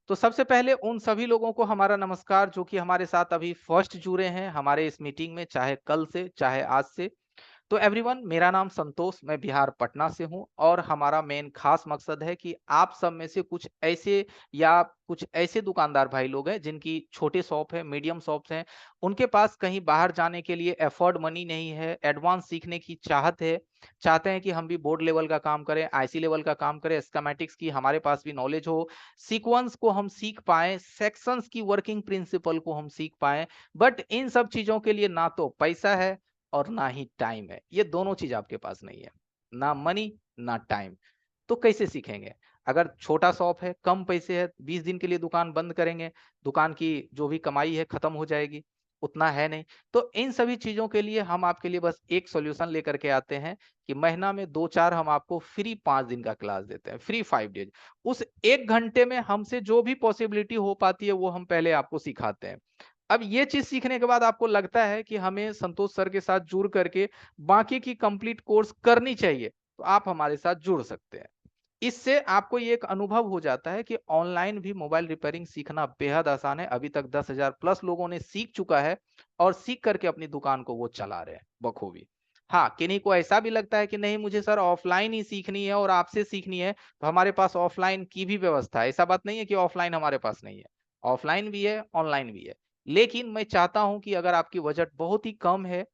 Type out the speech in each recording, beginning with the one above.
तो सबसे पहले उन सभी लोगों को हमारा नमस्कार जो कि हमारे साथ अभी फर्स्ट जुड़े हैं हमारे इस मीटिंग में, चाहे कल से, चाहे आज से। तो एवरीवन, मेरा नाम संतोष, मैं बिहार पटना से हूँ और हमारा मेन खास मकसद है कि आप सब में से कुछ ऐसे दुकानदार भाई लोग हैं जिनकी छोटे शॉप है, मीडियम शॉप्स हैं, उनके पास कहीं बाहर जाने के लिए एफोर्ड मनी नहीं है, एडवांस सीखने की चाहत है, चाहते हैं कि हम भी बोर्ड लेवल का काम करें, आईसी लेवल का काम करें, स्कीमेटिक्स की हमारे पास भी नॉलेज हो, सीक्वेंस को हम सीख पाएं, सेक्शंस की वर्किंग प्रिंसिपल को हम सीख पाएं। बट इन सब चीजों के लिए ना तो पैसा है और ना ही टाइम है। ये दोनों चीज आपके पास नहीं है, ना मनी ना टाइम। तो कैसे सीखेंगे? अगर छोटा शॉप है, कम पैसे है, 20 दिन के लिए दुकान बंद करेंगे, दुकान की जो भी कमाई है खत्म हो जाएगी, उतना है नहीं। तो इन सभी चीजों के लिए हम आपके लिए बस एक सॉल्यूशन लेकर के आते हैं कि महीना में 2-4 हम आपको फ्री 5 दिन का क्लास देते हैं, फ्री 5 डेज। उस 1 घंटे में हमसे जो भी पॉसिबिलिटी हो पाती है वो हम पहले आपको सिखाते हैं। अब ये चीज सीखने के बाद आपको लगता है कि हमें संतोष सर के साथ जुड़ करके बाकी की कंप्लीट कोर्स करनी चाहिए, तो आप हमारे साथ जुड़ सकते हैं। इससे आपको ये एक अनुभव हो जाता है कि ऑनलाइन भी मोबाइल रिपेयरिंग सीखना बेहद आसान है। अभी तक 10,000 प्लस लोगों ने सीख चुका है और सीख करके अपनी दुकान को वो चला रहे हैं बखूबी। हाँ, किन्हीं को ऐसा भी लगता है कि नहीं, मुझे सर ऑफलाइन ही सीखनी है और आपसे सीखनी है, तो हमारे पास ऑफलाइन की भी व्यवस्था है। ऐसा बात नहीं है कि ऑफलाइन हमारे पास नहीं है, ऑफलाइन भी है, ऑनलाइन भी है। लेकिन मैं चाहता हूं कि अगर आपकी बजट बहुत ही कम है,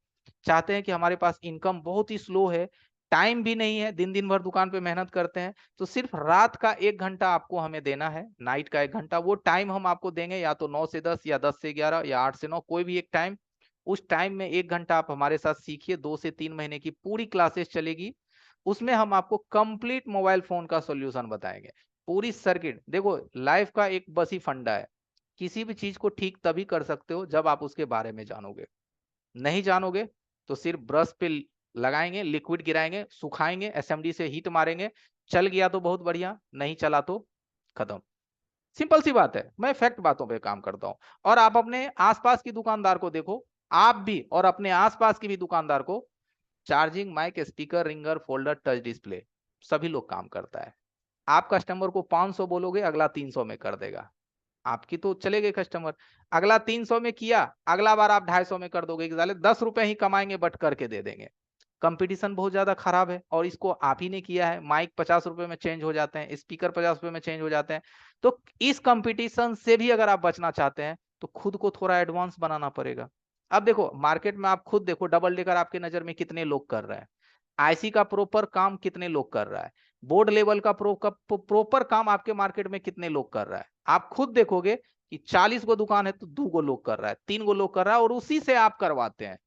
चाहते हैं कि हमारे पास इनकम बहुत ही स्लो है, टाइम भी नहीं है, दिन दिन भर दुकान पे मेहनत करते हैं, तो सिर्फ रात का 1 घंटा आपको हमें देना है, नाइट का 1 घंटा। वो टाइम हम आपको देंगे या तो 9 से 10 या 10 से 11 या 8 से 9, कोई भी एक टाइम। उस टाइम में 1 घंटा आप हमारे साथ सीखिए, 2 से 3 महीने की पूरी क्लासेस चलेगी। उसमें हम आपको कंप्लीट मोबाइल फोन का सोल्यूशन बताएंगे, पूरी सर्किट। देखो, लाइफ का एक बस ही फंडा है, किसी भी चीज को ठीक तभी कर सकते हो जब आप उसके बारे में जानोगे। नहीं जानोगे तो सिर्फ ब्रश पे लगाएंगे, लिक्विड गिराएंगे, सुखाएंगे, एसएमडी से हीट मारेंगे, चल गया तो बहुत बढ़िया, नहीं चला तो खत्म। सिंपल सी बात है, मैं फैक्ट बातों पे काम करता हूं। और आप अपने आसपास की दुकानदार को देखो, आप भी और अपने आसपास की भी दुकानदार को, charging mic, speaker, ringer, folder, touch display, सभी लोग काम करता है। आप कस्टमर को 500 बोलोगे, अगला 300 में कर देगा। आपकी तो चले गए कस्टमर, अगला 300 में किया, अगला बार आप 250 में कर दोगे कि साले 10 रुपए ही कमाएंगे बट करके दे देंगे। कंपटीशन बहुत ज्यादा खराब है और इसको आप ही ने किया है। माइक 50 रुपए में चेंज हो जाते हैं, स्पीकर 50 रुपए में चेंज हो जाते हैं। तो इस कंपटीशन से भी अगर आप बचना चाहते हैं तो खुद को थोड़ा एडवांस बनाना पड़ेगा। अब देखो, मार्केट में आप खुद देखो, डबल डेकर आपके नजर में कितने लोग कर रहे हैं, आईसी का प्रॉपर काम कितने लोग कर रहा है, बोर्ड लेवल का प्रॉपर काम आपके मार्केट में कितने लोग कर रहा है। आप खुद देखोगे कि 40 गो दुकान है तो 2 गो लोग कर रहा है, 3 गो लोग कर रहा है और उसी से आप करवाते हैं।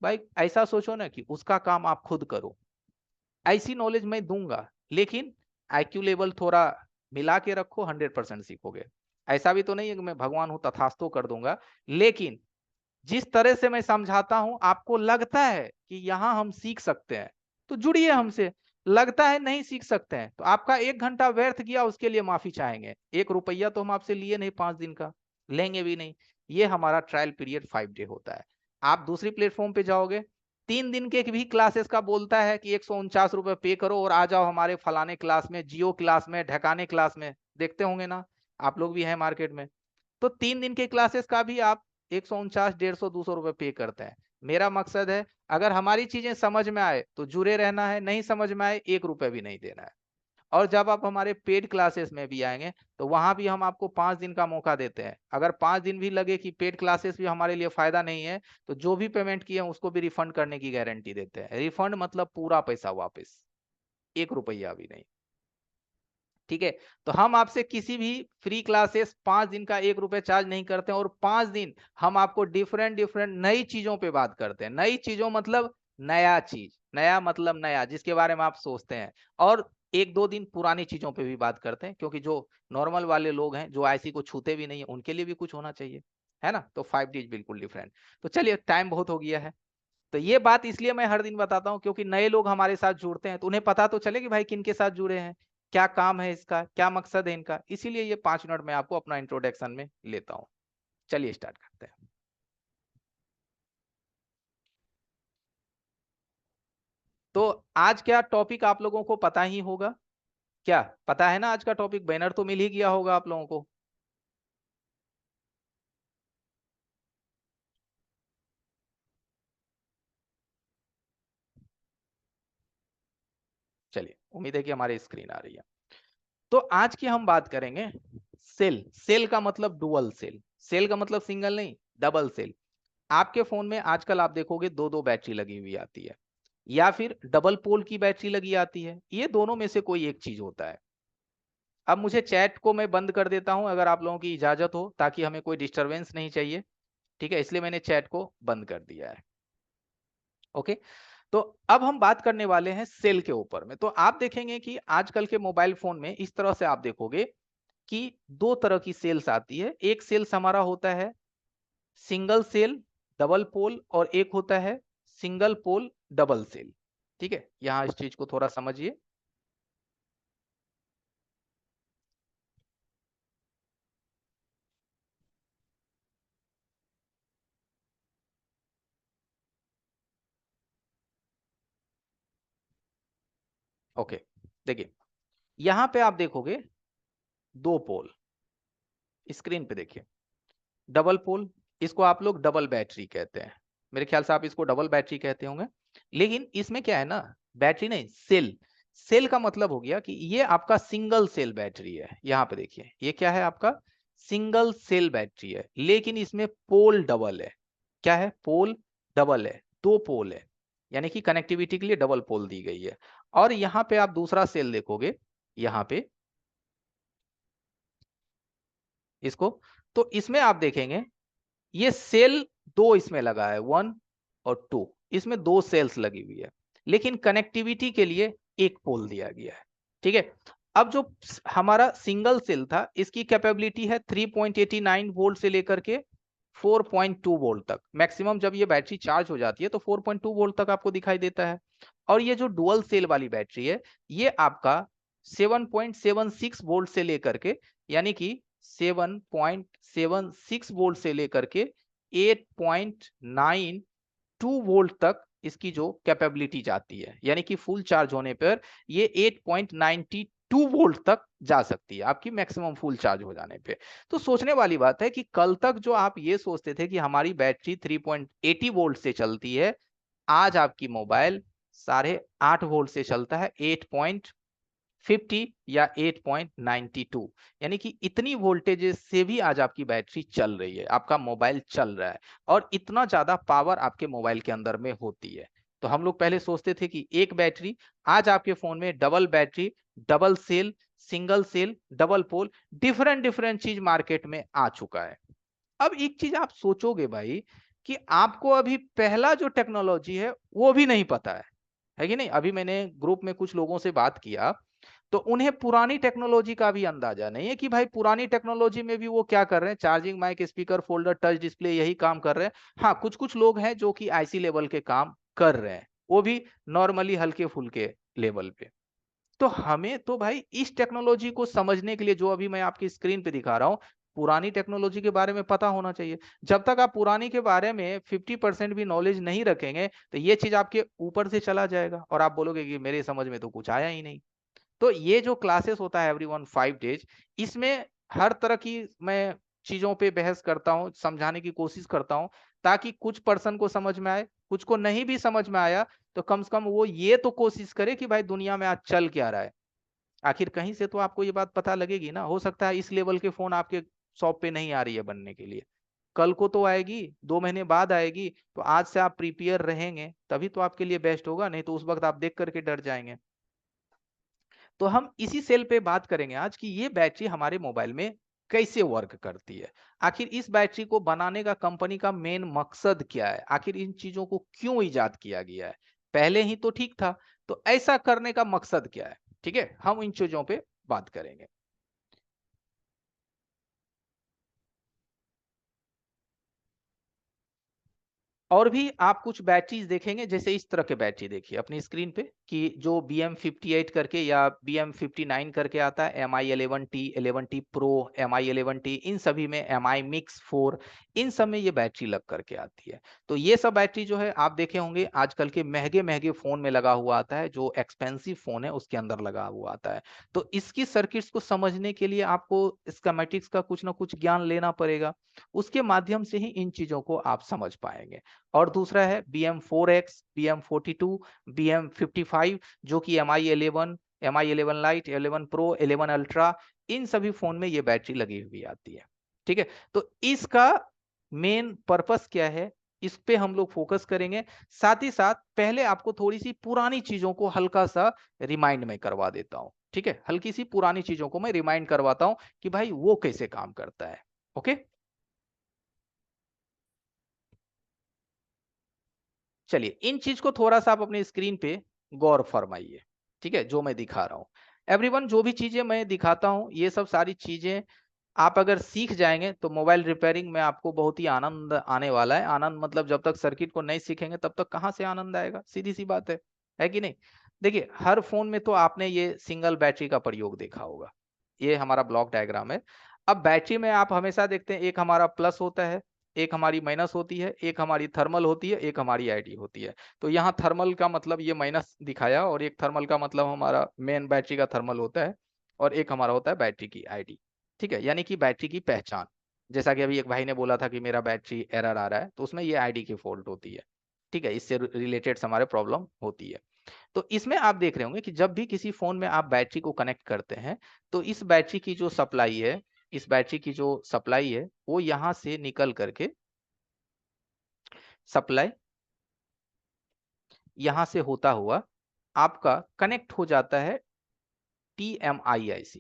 भाई ऐसा सोचो ना कि उसका काम आप खुद करो। ऐसी नॉलेज मैं दूंगा, लेकिन आईक्यू लेवल थोड़ा मिला के रखो, 100% सीखोगे। ऐसा भी तो नहीं है कि मैं भगवान हूं तथास्तु कर दूंगा, लेकिन जिस तरह से मैं समझाता हूं आपको लगता है कि यहां हम सीख सकते हैं, तो जुड़िए हमसे। लगता है नहीं सीख सकते हैं तो आपका 1 घंटा व्यर्थ गया, उसके लिए माफी चाहेंगे। 1 रुपया तो हम आपसे लिए नहीं, 5 दिन का लेंगे भी नहीं। ये हमारा ट्रायल पीरियड 5 डे होता है। आप दूसरी प्लेटफॉर्म पे जाओगे, 3 दिन के भी क्लासेस का बोलता है कि 149 रुपए पे करो और आ जाओ हमारे फलाने क्लास में, जियो क्लास में, ढकाने क्लास में। देखते होंगे ना, आप लोग भी हैं मार्केट में। तो 3 दिन के क्लासेस का भी आप 149, 150, 200 रुपए पे करते हैं। मेरा मकसद है, अगर हमारी चीजें समझ में आए तो जुड़े रहना है, नहीं समझ में आए 1 रुपए भी नहीं देना है। और जब आप हमारे पेड क्लासेस में भी आएंगे तो वहां भी हम आपको 5 दिन का मौका देते हैं। अगर 5 दिन भी लगे कि पेड क्लासेस भी हमारे लिए फायदा नहीं है, तो जो भी पेमेंट किए हैं उसको भी रिफंड करने की गारंटी देते हैं। रिफंड मतलब पूरा पैसा वापस, 1 रुपया भी नहीं। ठीक है? तो हम आपसे किसी भी फ्री क्लासेस 5 दिन का 1 रुपए चार्ज नहीं करते हैं और 5 दिन हम आपको डिफरेंट डिफरेंट नई चीजों पे बात करते हैं। नई चीजों मतलब नया चीज, नया मतलब नया जिसके बारे में आप सोचते हैं। और 1-2 दिन पुरानी चीजों पे भी बात करते हैं, क्योंकि जो नॉर्मल वाले लोग हैं जो आईसी को छूते भी नहीं है उनके लिए भी कुछ होना चाहिए, है ना? तो 5 डेज बिल्कुल डिफरेंट। तो चलिए, टाइम बहुत हो गया है। तो ये बात इसलिए मैं हर दिन बताता हूँ क्योंकि नए लोग हमारे साथ जुड़ते हैं तो उन्हें पता तो चले कि भाई किन के साथ जुड़े हैं, क्या काम है इसका, क्या मकसद है इनका। इसीलिए ये 5 मिनट में आपको अपना इंट्रोडक्शन में लेता हूँ। चलिए स्टार्ट करते हैं। तो आज क्या टॉपिक आप लोगों को पता ही होगा, क्या पता है ना? आज का टॉपिक बैनर तो मिल ही गया होगा आप लोगों को। उम्मीद है कि हमारी स्क्रीन आ रही है। तो आज की हम बात करेंगे सेल। सेल का मतलब डुअल सेल। सेल का मतलब सिंगल नहीं, डबल सेल। आपके फोन में आजकल आप देखोगे दो दो बैटरी लगी हुई आती है, या फिर डबल पोल की बैटरी लगी आती है। ये दोनों में से कोई एक चीज होता है। अब मुझे चैट को मैं बंद कर देता हूं अगर आप लोगों की इजाजत हो, ताकि हमें कोई डिस्टरबेंस नहीं चाहिए। ठीक है, इसलिए मैंने चैट को बंद कर दिया है। ओके। तो अब हम बात करने वाले हैं सेल के ऊपर में। तो आप देखेंगे कि आजकल के मोबाइल फोन में इस तरह से आप देखोगे कि दो तरह की सेल्स आती है। एक सेल्स हमारा होता है सिंगल सेल डबल पोल, और एक होता है सिंगल पोल डबल सेल। ठीक है, यहां इस चीज को थोड़ा समझिए। ओके, देखिए यहां पे आप देखोगे दो पोल, स्क्रीन पे देखिए। डबल पोल, इसको आप लोग डबल बैटरी कहते हैं। मेरे ख्याल से आप इसको डबल बैटरी कहते होंगे। लेकिन इसमें क्या है ना, बैटरी नहीं, सेल। सेल का मतलब हो गया कि ये आपका सिंगल सेल बैटरी है। यहाँ पे देखिए, ये क्या है आपका सिंगल सेल बैटरी है, लेकिन इसमें पोल डबल है। क्या है, पोल डबल है, दो पोल है, यानी कि कनेक्टिविटी के लिए डबल पोल दी गई है। और यहाँ पे आप दूसरा सेल देखोगे, यहाँ पे इसको, तो इसमें आप देखेंगे ये सेल दो इसमें लगा है, 1 और 2, इसमें दो सेल्स लगी हुई है, लेकिन कनेक्टिविटी के लिए एक पोल दिया गया है। ठीक है। अब जो हमारा सिंगल सेल था, इसकी कैपेबिलिटी है 3.89 वोल्ट से लेकर के 4.2 वोल्ट तक। मैक्सिमम जब ये बैटरी चार्ज हो जाती है तो 4.2 वोल्ट तक आपको दिखाई देता है। और ये जो डुअल सेल वाली बैटरी है, ये आपका 7.76 वोल्ट से लेकर के, यानी कि 7.76 वोल्ट से लेकर के 8.92 वोल्ट तक इसकी जो कैपेबिलिटी जाती है, यानी कि फुल चार्ज होने पर ये 8.92 वोल्ट तक जा सकती है आपकी मैक्सिमम फुल चार्ज हो जाने पे। तो सोचने वाली बात है कि कल तक जो आप ये सोचते थे कि हमारी बैटरी 3.80 वोल्ट से चलती है, आज आपकी मोबाइल 8.5 वोल्ट से चलता है, 8.50 या 8.92, यानी कि इतनी वोल्टेजेस से भी आज आपकी बैटरी चल रही है, आपका मोबाइल चल रहा है। और इतना ज्यादा पावर आपके मोबाइल के अंदर में होती है। तो हम लोग पहले सोचते थे कि एक बैटरी, आज आपके फोन में double battery, double cell, single cell, double pole, different different चीज मार्केट में आ चुका है। अब एक चीज आप सोचोगे भाई, कि आपको अभी पहला जो टेक्नोलॉजी है वो भी नहीं पता है कि नहीं। अभी मैंने ग्रुप में कुछ लोगों से बात किया, तो उन्हें पुरानी टेक्नोलॉजी का भी अंदाजा नहीं है कि भाई पुरानी टेक्नोलॉजी में भी वो क्या कर रहे हैं, charging mic speaker folder touch display यही काम कर रहे हैं। हाँ, कुछ कुछ लोग हैं जो कि आईसी लेवल के काम कर रहे हैं, वो भी नॉर्मली हल्के फुल्के लेवल पे। तो हमें तो भाई इस टेक्नोलॉजी को समझने के लिए, जो अभी मैं आपकी स्क्रीन पे दिखा रहा हूँ, पुरानी टेक्नोलॉजी के बारे में पता होना चाहिए। जब तक आप पुरानी के बारे में 50% भी नॉलेज नहीं रखेंगे, तो ये चीज आपके ऊपर से चला जाएगा और आप बोलोगे कि मेरे समझ में तो कुछ आया ही नहीं। तो ये जो क्लासेस होता है एवरीवन 5 डेज, इसमें हर तरह की मैं चीजों पे बहस करता हूँ, समझाने की कोशिश करता हूँ, ताकि कुछ पर्सन को समझ में आए, कुछ को नहीं भी समझ में आया तो कम से कम वो ये तो कोशिश करे कि भाई दुनिया में आज चल क्या रहा है। आखिर कहीं से तो आपको ये बात पता लगेगी ना। हो सकता है इस लेवल के फोन आपके शॉप पे नहीं आ रही है बनने के लिए, कल को तो आएगी, 2 महीने बाद आएगी। तो आज से आप प्रिपेयर रहेंगे तभी तो आपके लिए बेस्ट होगा, नहीं तो उस वक्त आप देख करके डर जाएंगे। तो हम इसी सेल पे बात करेंगे आज कि ये बैटरी हमारे मोबाइल में कैसे वर्क करती है। आखिर इस बैटरी को बनाने का कंपनी का मेन मकसद क्या है, आखिर इन चीजों को क्यों इजाद किया गया है। पहले ही तो ठीक था, तो ऐसा करने का मकसद क्या है। ठीक है, हम इन चीजों पे बात करेंगे। और भी आप कुछ बैटरीज देखेंगे, जैसे इस तरह के बैटरी देखिए अपनी स्क्रीन पे, कि जो BM58 करके या BM59 करके आता है, MI11T, 11T Pro, MI11T, इन सभी में MI Mix 4, इन सब में ये बैटरी लग करके आती है। तो ये सब बैटरी जो है आप देखे होंगे आजकल के महंगे महंगे फोन में लगा हुआ आता है, जो एक्सपेंसिव फोन है उसके अंदर लगा हुआ आता है। तो इसकी सर्किट्स को समझने के लिए आपको स्कीमेटिक्स का कुछ ना कुछ ज्ञान लेना पड़ेगा, उसके माध्यम से ही इन चीजों को आप समझ पाएंगे। और दूसरा है BM4X, BM42, BM55, जो कि MI11, MI11 light, 11 pro, 11 ultra, इन सभी फोन में ये बैटरी लगी हुई आती है। ठीक है, तो इसका मेन पर्पस क्या है, इस पे हम लोग फोकस करेंगे। साथ ही साथ पहले आपको थोड़ी सी पुरानी चीजों को हल्का सा रिमाइंड में करवा देता हूं। ठीक है, हल्की सी पुरानी चीजों को मैं रिमाइंड करवाता हूं कि भाई वो कैसे काम करता है। ओके, चलिए इन चीज को थोड़ा सा आप अपनी स्क्रीन पे गौर फरमाइए। ठीक है, जो मैं दिखा रहा हूं, एवरीवन जो भी चीजें मैं दिखाता हूं ये सब सारी चीजें आप अगर सीख जाएंगे तो मोबाइल रिपेयरिंग में आपको बहुत ही आनंद आने वाला है। आनंद मतलब जब तक सर्किट को नहीं सीखेंगे तब तक कहाँ से आनंद आएगा, सीधी सी बात है कि नहीं। देखिए हर फोन में तो आपने ये सिंगल बैटरी का प्रयोग देखा होगा, ये हमारा ब्लॉक डायग्राम है। अब बैटरी में आप हमेशा देखते हैं एक हमारा प्लस होता है, एक हमारी माइनस होती है, एक हमारी थर्मल होती है, एक हमारी आईडी होती है। तो यहाँ थर्मल का मतलब ये माइनस दिखाया, और एक थर्मल का मतलब हमारा मेन बैटरी का थर्मल होता है, और एक हमारा होता है बैटरी की आईडी। ठीक है, यानी कि बैटरी की पहचान। जैसा कि अभी एक भाई ने बोला था कि मेरा बैटरी एरर आ रहा है, तो उसमें ये आईडी की फॉल्ट होती है। ठीक है, इससे रिलेटेड हमारे प्रॉब्लम होती है। तो इसमें आप देख रहे होंगे कि जब भी किसी फोन में आप बैटरी को कनेक्ट करते हैं तो इस बैटरी की जो सप्लाई है, इस बैटरी की जो सप्लाई है वो यहां से निकल करके सप्लाई यहां से होता हुआ आपका कनेक्ट हो जाता है PMIIC।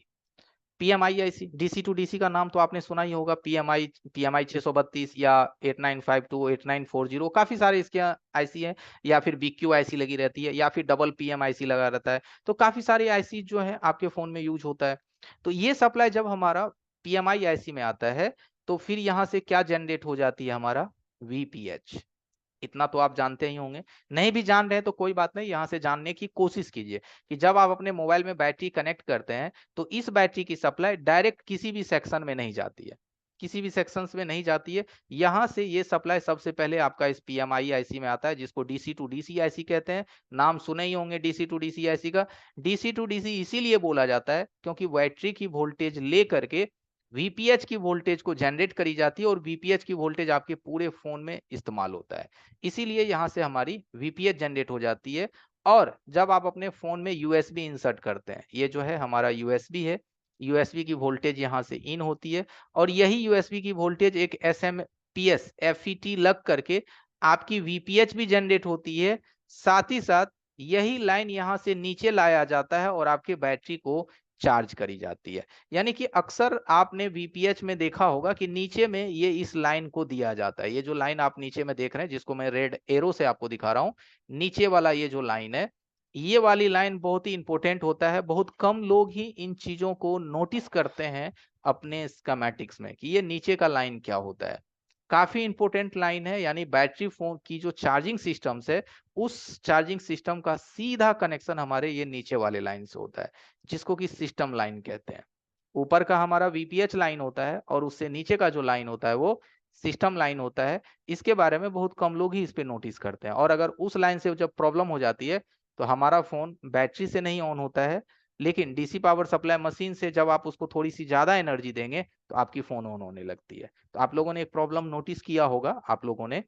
PMIIC DC to DC का नाम तो आपने सुना ही होगा, PMI 632 या 8952 8940, काफी सारे इसके आईसी हैं। या फिर BQ आईसी लगी रहती है, या फिर डबल PMIC लगा रहता है। तो काफी सारे आईसी जो है आपके फोन में यूज होता है। तो ये सप्लाई जब हमारा PMIIC में आता है तो फिर यहाँ से क्या जनरेट हो जाती है, हमारा VPH। इतना तो आप जानते ही होंगे, नहीं भी जान रहे हैं तो कोई बात नहीं, यहां से जानने की कोशिश कीजिए कि जब आप अपने मोबाइल में बैटरी कनेक्ट करते हैं तो इस बैटरी की सप्लाई डायरेक्ट किसी भी सेक्शन में नहीं जाती है, किसी भी सेक्शंस में नहीं जाती है। यहां से ये सप्लाई सबसे पहले आपका इस PMI आईसी में आता है, जिसको डीसी टू डीसी आईसी कहते हैं। नाम सुने ही होंगे डीसी टू डीसी आईसी का। डीसी टू डीसी इसीलिए बोला जाता है क्योंकि बैटरी की वोल्टेज ले करके VPH की वोल्टेज को जनरेट करी जाती है, और VPH की वोल्टेज आपके पूरे फोन में इस्तेमाल होता है। इसीलिए यहाँ से हमारी VPH जनरेट हो जाती है। और जब आप अपने फोन में USB इंसर्ट करते हैं, ये जो है हमारा USB है, USB की वोल्टेज यहाँ से इन होती है, और यही USB की वोल्टेज एक SMPS FET लग करके आपकी VPH भी जनरेट होती है। साथ ही साथ यही लाइन यहाँ से नीचे लाया जाता है और आपके बैटरी को चार्ज करी जाती है। यानी कि अक्सर आपने VPH में देखा होगा कि नीचे में ये इस लाइन को दिया जाता है। ये जो लाइन आप नीचे में देख रहे हैं, जिसको मैं रेड एरो से आपको दिखा रहा हूं, नीचे वाला ये जो लाइन है, ये वाली लाइन बहुत ही इंपॉर्टेंट होता है। बहुत कम लोग ही इन चीजों को नोटिस करते हैं अपने स्कीमेटिक्स में कि ये नीचे का लाइन क्या होता है। काफी इंपॉर्टेंट लाइन है, यानी बैटरी फोन की जो चार्जिंग सिस्टम्स है, उस चार्जिंग सिस्टम का सीधा कनेक्शन हमारे ये नीचे वाले लाइन से होता है, जिसको कि सिस्टम लाइन कहते हैं। ऊपर का हमारा VPH लाइन होता है, और उससे नीचे का जो लाइन होता है वो सिस्टम लाइन होता है। इसके बारे में बहुत कम लोग ही इस पे नोटिस करते हैं। और अगर उस लाइन से जब प्रॉब्लम हो जाती है तो हमारा फोन बैटरी से नहीं ऑन होता है, लेकिन डीसी पावर सप्लाई मशीन से जब आप उसको थोड़ी सी ज्यादा एनर्जी देंगे तो आपकी फोन ऑन होने लगती है। तो आप लोगों ने एक प्रॉब्लम नोटिस किया होगा, आप लोगों ने,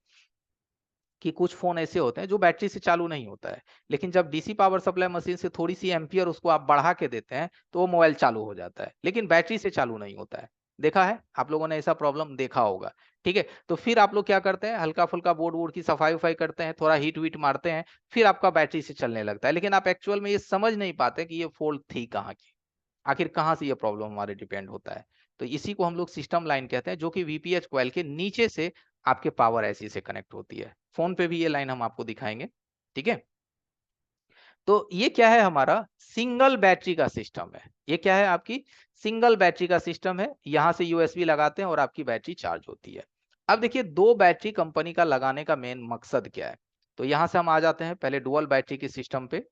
कि कुछ फोन ऐसे होते हैं जो बैटरी से चालू नहीं होता है, लेकिन जब डीसी पावर सप्लाई मशीन से थोड़ी सी एम्पियर उसको आप बढ़ा के देते हैं तो वो मोबाइल चालू हो जाता है, लेकिन बैटरी से चालू नहीं होता है। देखा है आप लोगों ने, ऐसा प्रॉब्लम देखा होगा। ठीक है, तो फिर आप लोग क्या करते हैं, हल्का फुल्का बोर्ड वोर्ड की सफाई उफाई करते हैं, थोड़ा हीट वीट मारते हैं, फिर आपका बैटरी से चलने लगता है। लेकिन आप एक्चुअल में ये समझ नहीं पाते कि ये फॉल्ट थी कहाँ की, आखिर कहाँ से ये प्रॉब्लम हमारे डिपेंड होता है। तो इसी को हम लोग सिस्टम लाइन कहते हैं, जो कि VPH कॉइल के नीचे से आपके पावर IC से कनेक्ट होती है। फोन पे भी ये लाइन हम आपको दिखाएंगे। ठीक है, तो ये क्या है, हमारा सिंगल बैटरी का सिस्टम है। ये क्या है, आपकी सिंगल बैटरी का सिस्टम है। यहां से USB लगाते हैं और आपकी बैटरी चार्ज होती है। अब देखिए दो बैटरी कंपनी का लगाने का मेन मकसद क्या है। तो यहां से हम आ जाते हैं पहले डुअल बैटरी के सिस्टम पे।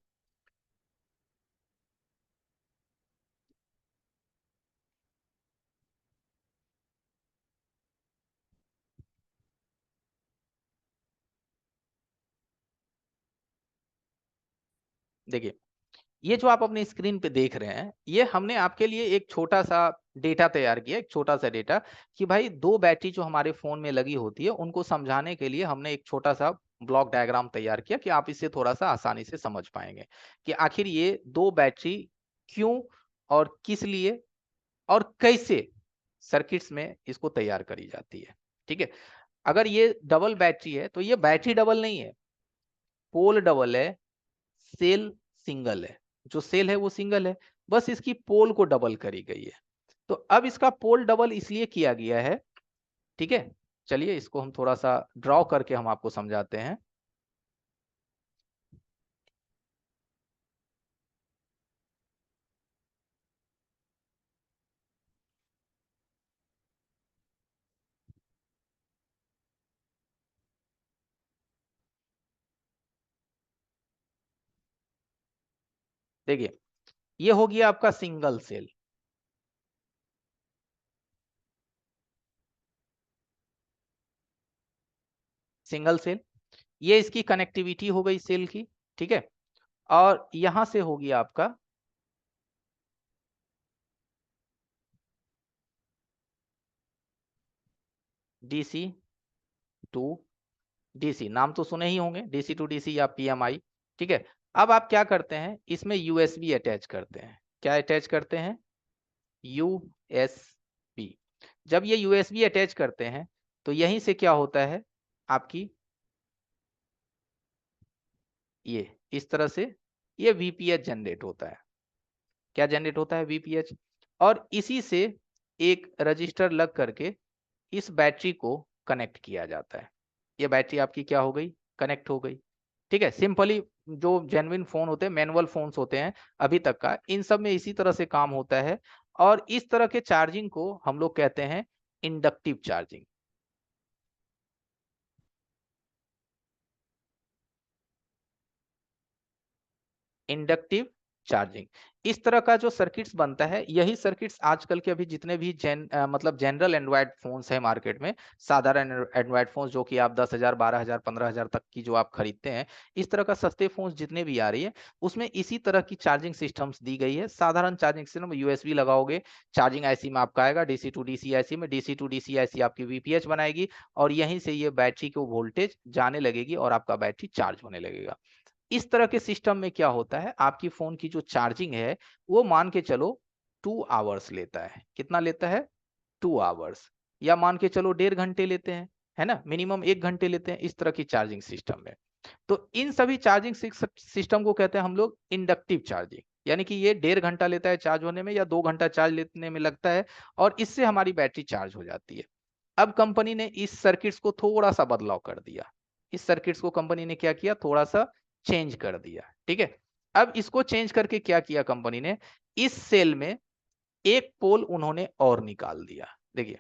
देखिए ये जो आप अपनी स्क्रीन पे देख रहे हैं, ये हमने आपके लिए एक छोटा सा डेटा तैयार किया, एक छोटा सा डेटा, कि भाई दो बैटरी जो हमारे फोन में लगी होती है उनको समझाने के लिए हमने एक छोटा सा ब्लॉक डायग्राम तैयार किया कि आप इसे थोड़ा सा आसानी से समझ पाएंगे कि आखिर ये दो बैटरी क्यों और किस लिए और कैसे सर्किट्स में इसको तैयार करी जाती है। ठीक है, अगर ये डबल बैटरी है तो ये बैटरी डबल नहीं है, पोल डबल है, सेल सिंगल है। जो सेल है वो सिंगल है, बस इसकी पोल को डबल करी गई है। तो अब इसका पोल डबल इसलिए किया गया है। ठीक है, चलिए इसको हम थोड़ा सा ड्रॉ करके हम आपको समझाते हैं। देखिए, ये हो गया आपका सिंगल सेल। सिंगल सेल, ये इसकी कनेक्टिविटी हो गई सेल की। ठीक है, और यहां से होगी आपका डीसी टू डीसी, नाम तो सुने ही होंगे, डीसी टू डीसी या पीएमआई। ठीक है, अब आप क्या करते हैं, इसमें यूएसबी अटैच करते हैं। क्या अटैच करते हैं? यूएसबी। जब ये यूएसबी अटैच करते हैं तो यहीं से क्या होता है आपकी, ये इस तरह से ये वीपीएच जनरेट होता है। क्या जनरेट होता है? वीपीएच। और इसी से एक रजिस्टर लग करके इस बैटरी को कनेक्ट किया जाता है। ये बैटरी आपकी क्या हो गई? कनेक्ट हो गई। ठीक है, सिंपली जो जेन्युइन फोन होते हैं, मैनुअल फोन्स होते हैं अभी तक का, इन सब में इसी तरह से काम होता है। और इस तरह के चार्जिंग को हम लोग कहते हैं इंडक्टिव चार्जिंग। इंडक्टिव चार्जिंग, इस तरह का जो सर्किट्स बनता है, यही सर्किट्स आजकल के अभी जितने भी मतलब जनरल एंड्रॉयड फोन्स है मार्केट में, साधारण एंड्रॉयड फोन्स जो कि आप 10,000 12,000 15,000 तक की जो आप खरीदते हैं, इस तरह का सस्ते फोन्स जितने भी आ रही है, उसमें इसी तरह की चार्जिंग सिस्टम्स दी गई है। साधारण चार्जिंग सिस्टम, यूएसबी लगाओगे, चार्जिंग आईसी में आपका आएगा, डीसी टू डीसी आईसी में, डीसी टू डीसी आईसी आपकी वीपीएच बनाएगी और यहीं से ये बैटरी को वोल्टेज जाने लगेगी और आपका बैटरी चार्ज होने लगेगा। इस तरह के सिस्टम में क्या होता है, आपकी फोन की जो चार्जिंग है वो मान के चलो 2 आवर्स लेता है। कितना लेता है? 2 आवर्स। या मान के चलो 1.5 घंटे लेते हैं, है ना, मिनिमम 1 घंटे लेते हैं इस तरह की चार्जिंग सिस्टम में। तो इन सभी चार्जिंग सिस्टम को कहते हैं हम लोग इंडक्टिव चार्जिंग, यानी कि ये 1.5 घंटा लेता है चार्ज होने में या 2 घंटा चार्ज लेने में लगता है और इससे हमारी बैटरी चार्ज हो जाती है। अब कंपनी ने इस सर्किट्स को थोड़ा सा बदलाव कर दिया। इस सर्किट्स को कंपनी ने क्या किया, थोड़ा सा चेंज कर दिया। ठीक है, अब इसको चेंज करके क्या किया कंपनी ने, इस सेल में एक पोल उन्होंने और निकाल दिया। देखिए,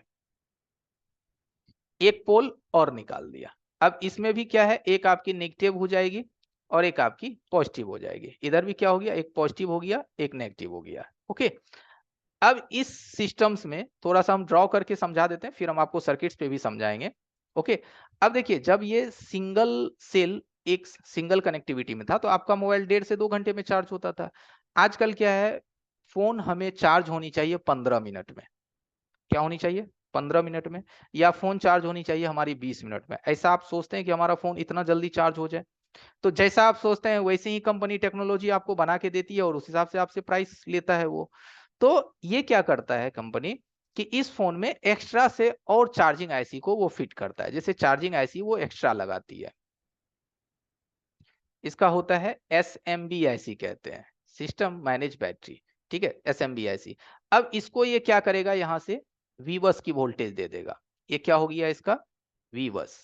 एक पोल और निकाल दिया। अब इसमें भी क्या है, एक आपकी नेगेटिव हो जाएगी और एक आपकी पॉजिटिव हो जाएगी। इधर भी क्या हो गया, एक पॉजिटिव हो गया, एक नेगेटिव हो गया। ओके, अब इस सिस्टम्स में थोड़ा सा हम ड्रॉ करके समझा देते हैं, फिर हम आपको सर्किट्स पे भी समझाएंगे। ओके, अब देखिए, जब ये सिंगल सेल एक सिंगल कनेक्टिविटी में था तो आपका मोबाइल 1.5 से 2 घंटे में चार्ज होता था। आजकल क्या है, फोन हमें चार्ज होनी चाहिए 15 मिनट में। क्या होनी चाहिए? 15 मिनट में। या फोन चार्ज होनी चाहिए हमारी 20 मिनट में। ऐसा आप सोचते हैं कि हमारा फोन इतना जल्दी चार्ज हो जाए? तो जैसा आप सोचते हैं वैसे ही कंपनी टेक्नोलॉजी आपको बना के देती है और उस हिसाब से आपसे प्राइस लेता है वो। तो ये क्या करता है कंपनी, कि इस फोन में एक्स्ट्रा से और चार्जिंग आईसी को वो फिट करता है। जैसे चार्जिंग आईसी वो एक्स्ट्रा लगाती है, इसका होता है एसएमबी आईसी कहते हैं, सिस्टम मैनेज बैटरी। ठीक है, एसएमबी आईसी। अब इसको ये क्या करेगा, यहां से वीबस की वोल्टेज दे देगा। ये क्या हो गया इसका? वीबस।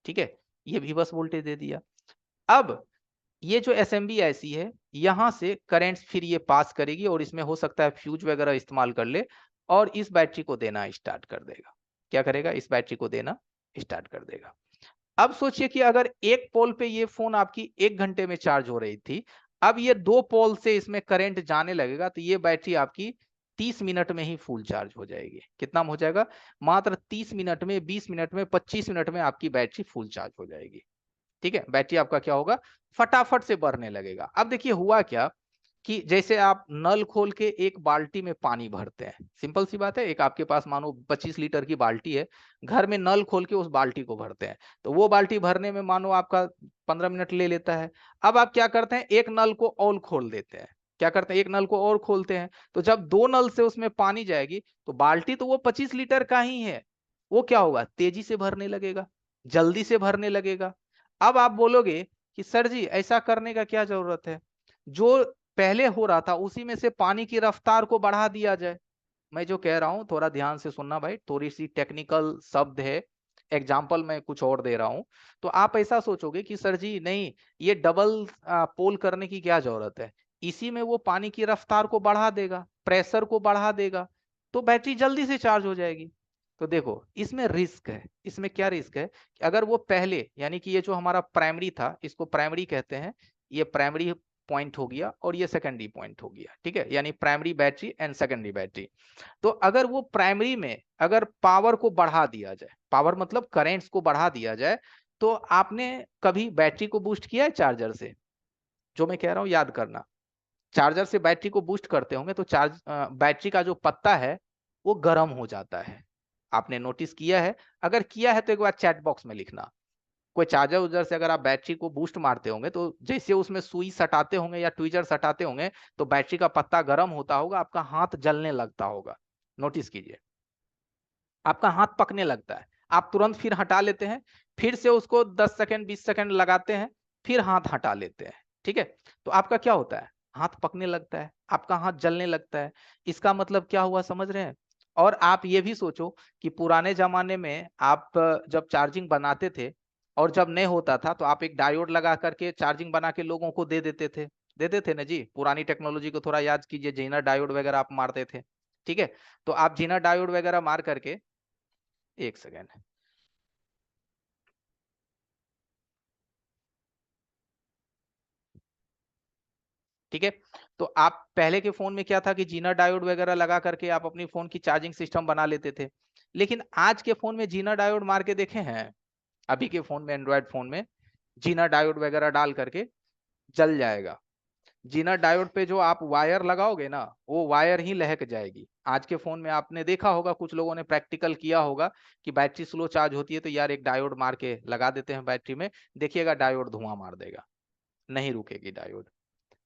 ठीक है, ये वीबस वोल्टेज दे दिया। अब ये जो एसएमबी ऐसी है, यहां से करंट फिर ये पास करेगी और इसमें हो सकता है फ्यूज वगैरह इस्तेमाल कर ले और इस बैटरी को देना स्टार्ट कर देगा। क्या करेगा? इस बैटरी को देना स्टार्ट कर देगा। अब सोचिए कि अगर एक पोल पे ये फोन आपकी 1 घंटे में चार्ज हो रही थी, अब ये 2 पोल से इसमें करंट जाने लगेगा तो ये बैटरी आपकी 30 मिनट में ही फुल चार्ज हो जाएगी। कितना में हो जाएगा? मात्र 30 मिनट में, 20 मिनट में, 25 मिनट में आपकी बैटरी फुल चार्ज हो जाएगी। ठीक है, बैटरी आपका क्या होगा, फटाफट से बढ़ने लगेगा। अब देखिए हुआ क्या, कि जैसे आप नल खोल के एक बाल्टी में पानी भरते हैं, सिंपल सी बात है, एक आपके पास मानो 25 लीटर की बाल्टी है, घर में नल खोल के उस बाल्टी को भरते हैं, तो वो बाल्टी भरने में मानो आपका 15 मिनट ले लेता है। अब आप क्या करते हैं, एक नल को और खोल देते हैं, क्या करते हैं, एक नल को और खोलते हैं, तो जब 2 नल से उसमें पानी जाएगी तो बाल्टी तो वो 25 लीटर का ही है, वो क्या होगा, तेजी से भरने लगेगा, जल्दी से भरने लगेगा। अब आप बोलोगे कि सर जी ऐसा करने का क्या जरूरत है, जो पहले हो रहा था उसी में से पानी की रफ्तार को बढ़ा दिया जाए। मैं जो कह रहा हूं थोड़ा ध्यान से सुनना भाई, थोड़ी सी टेक्निकल शब्द है, एग्जाम्पल मैं कुछ और दे रहा हूं। तो आप ऐसा सोचोगे कि सर जी नहीं, ये डबल पोल करने की क्या जरूरत है, इसी में वो पानी की रफ्तार को बढ़ा देगा, प्रेशर को बढ़ा देगा, तो बैटरी जल्दी से चार्ज हो जाएगी। तो देखो इसमें रिस्क है, इसमें क्या रिस्क है कि अगर वो पहले, यानी कि ये जो हमारा प्राइमरी था, इसको प्राइमरी कहते हैं, ये प्राइमरी पॉइंट हो गया और ये सेकेंडरी पॉइंट हो गया, ठीक है, यानी primary battery and secondary battery. तो अगर वो प्राइमरी में अगर पावर को बढ़ा दिया जाए, पावर मतलब करेंट्स को बढ़ा दिया जाए, तो आपने कभी बैटरी को बूस्ट किया है चार्जर से, जो मैं कह रहा हूं याद करना, चार्जर से बैटरी को बूस्ट करते होंगे तो बैटरी का जो पत्ता है वो गर्म हो जाता है, आपने नोटिस किया है? अगर किया है तो एक बार चैट बॉक्स में लिखना। कोई चार्जर उजर से अगर आप बैटरी को बूस्ट मारते होंगे तो जैसे उसमें सुई सटाते होंगे या ट्विजर सटाते होंगे तो बैटरी का पत्ता गर्म होता होगा, आपका हाथ जलने लगता होगा, नोटिस कीजिए, आपका हाथ पकने लगता है, आप तुरंत फिर हटा लेते हैं, फिर से उसको 10 सेकंड 20 सेकंड लगाते हैं, फिर हाथ हटा लेते हैं, ठीक है। तो आपका क्या होता है, हाथ पकने लगता है, आपका हाथ जलने लगता है, इसका मतलब क्या हुआ समझ रहे हैं? और आप ये भी सोचो कि पुराने जमाने में आप जब चार्जिंग बनाते थे और जब नहीं होता था तो आप एक डायोड लगा करके चार्जिंग बना के लोगों को दे देते थे, देते थे ना जी, पुरानी टेक्नोलॉजी को थोड़ा याद कीजिए, जेनर डायोड वगैरह आप मारते थे, ठीक है। तो आप जेनर डायोड वगैरह मार करके, एक सेकेंड, ठीक है। तो आप पहले के फोन में क्या था कि जीना डायोड वगैरह लगा करके आप अपनी फोन की चार्जिंग सिस्टम बना लेते थे, लेकिन आज के फोन में जीना डायोड मार के देखे हैं? अभी के फोन में, एंड्रॉयड फोन में जीना डायोड वगैरह डाल करके जल जाएगा। जीना डायोड पे जो आप वायर लगाओगे ना, वो वायर ही लहक जाएगी। आज के फोन में आपने देखा होगा, कुछ लोगों ने प्रैक्टिकल किया होगा कि बैटरी स्लो चार्ज होती है तो यार एक डायोड मार के लगा देते हैं बैटरी में, देखिएगा डायोड धुआं मार देगा, नहीं रुकेगी डायोड।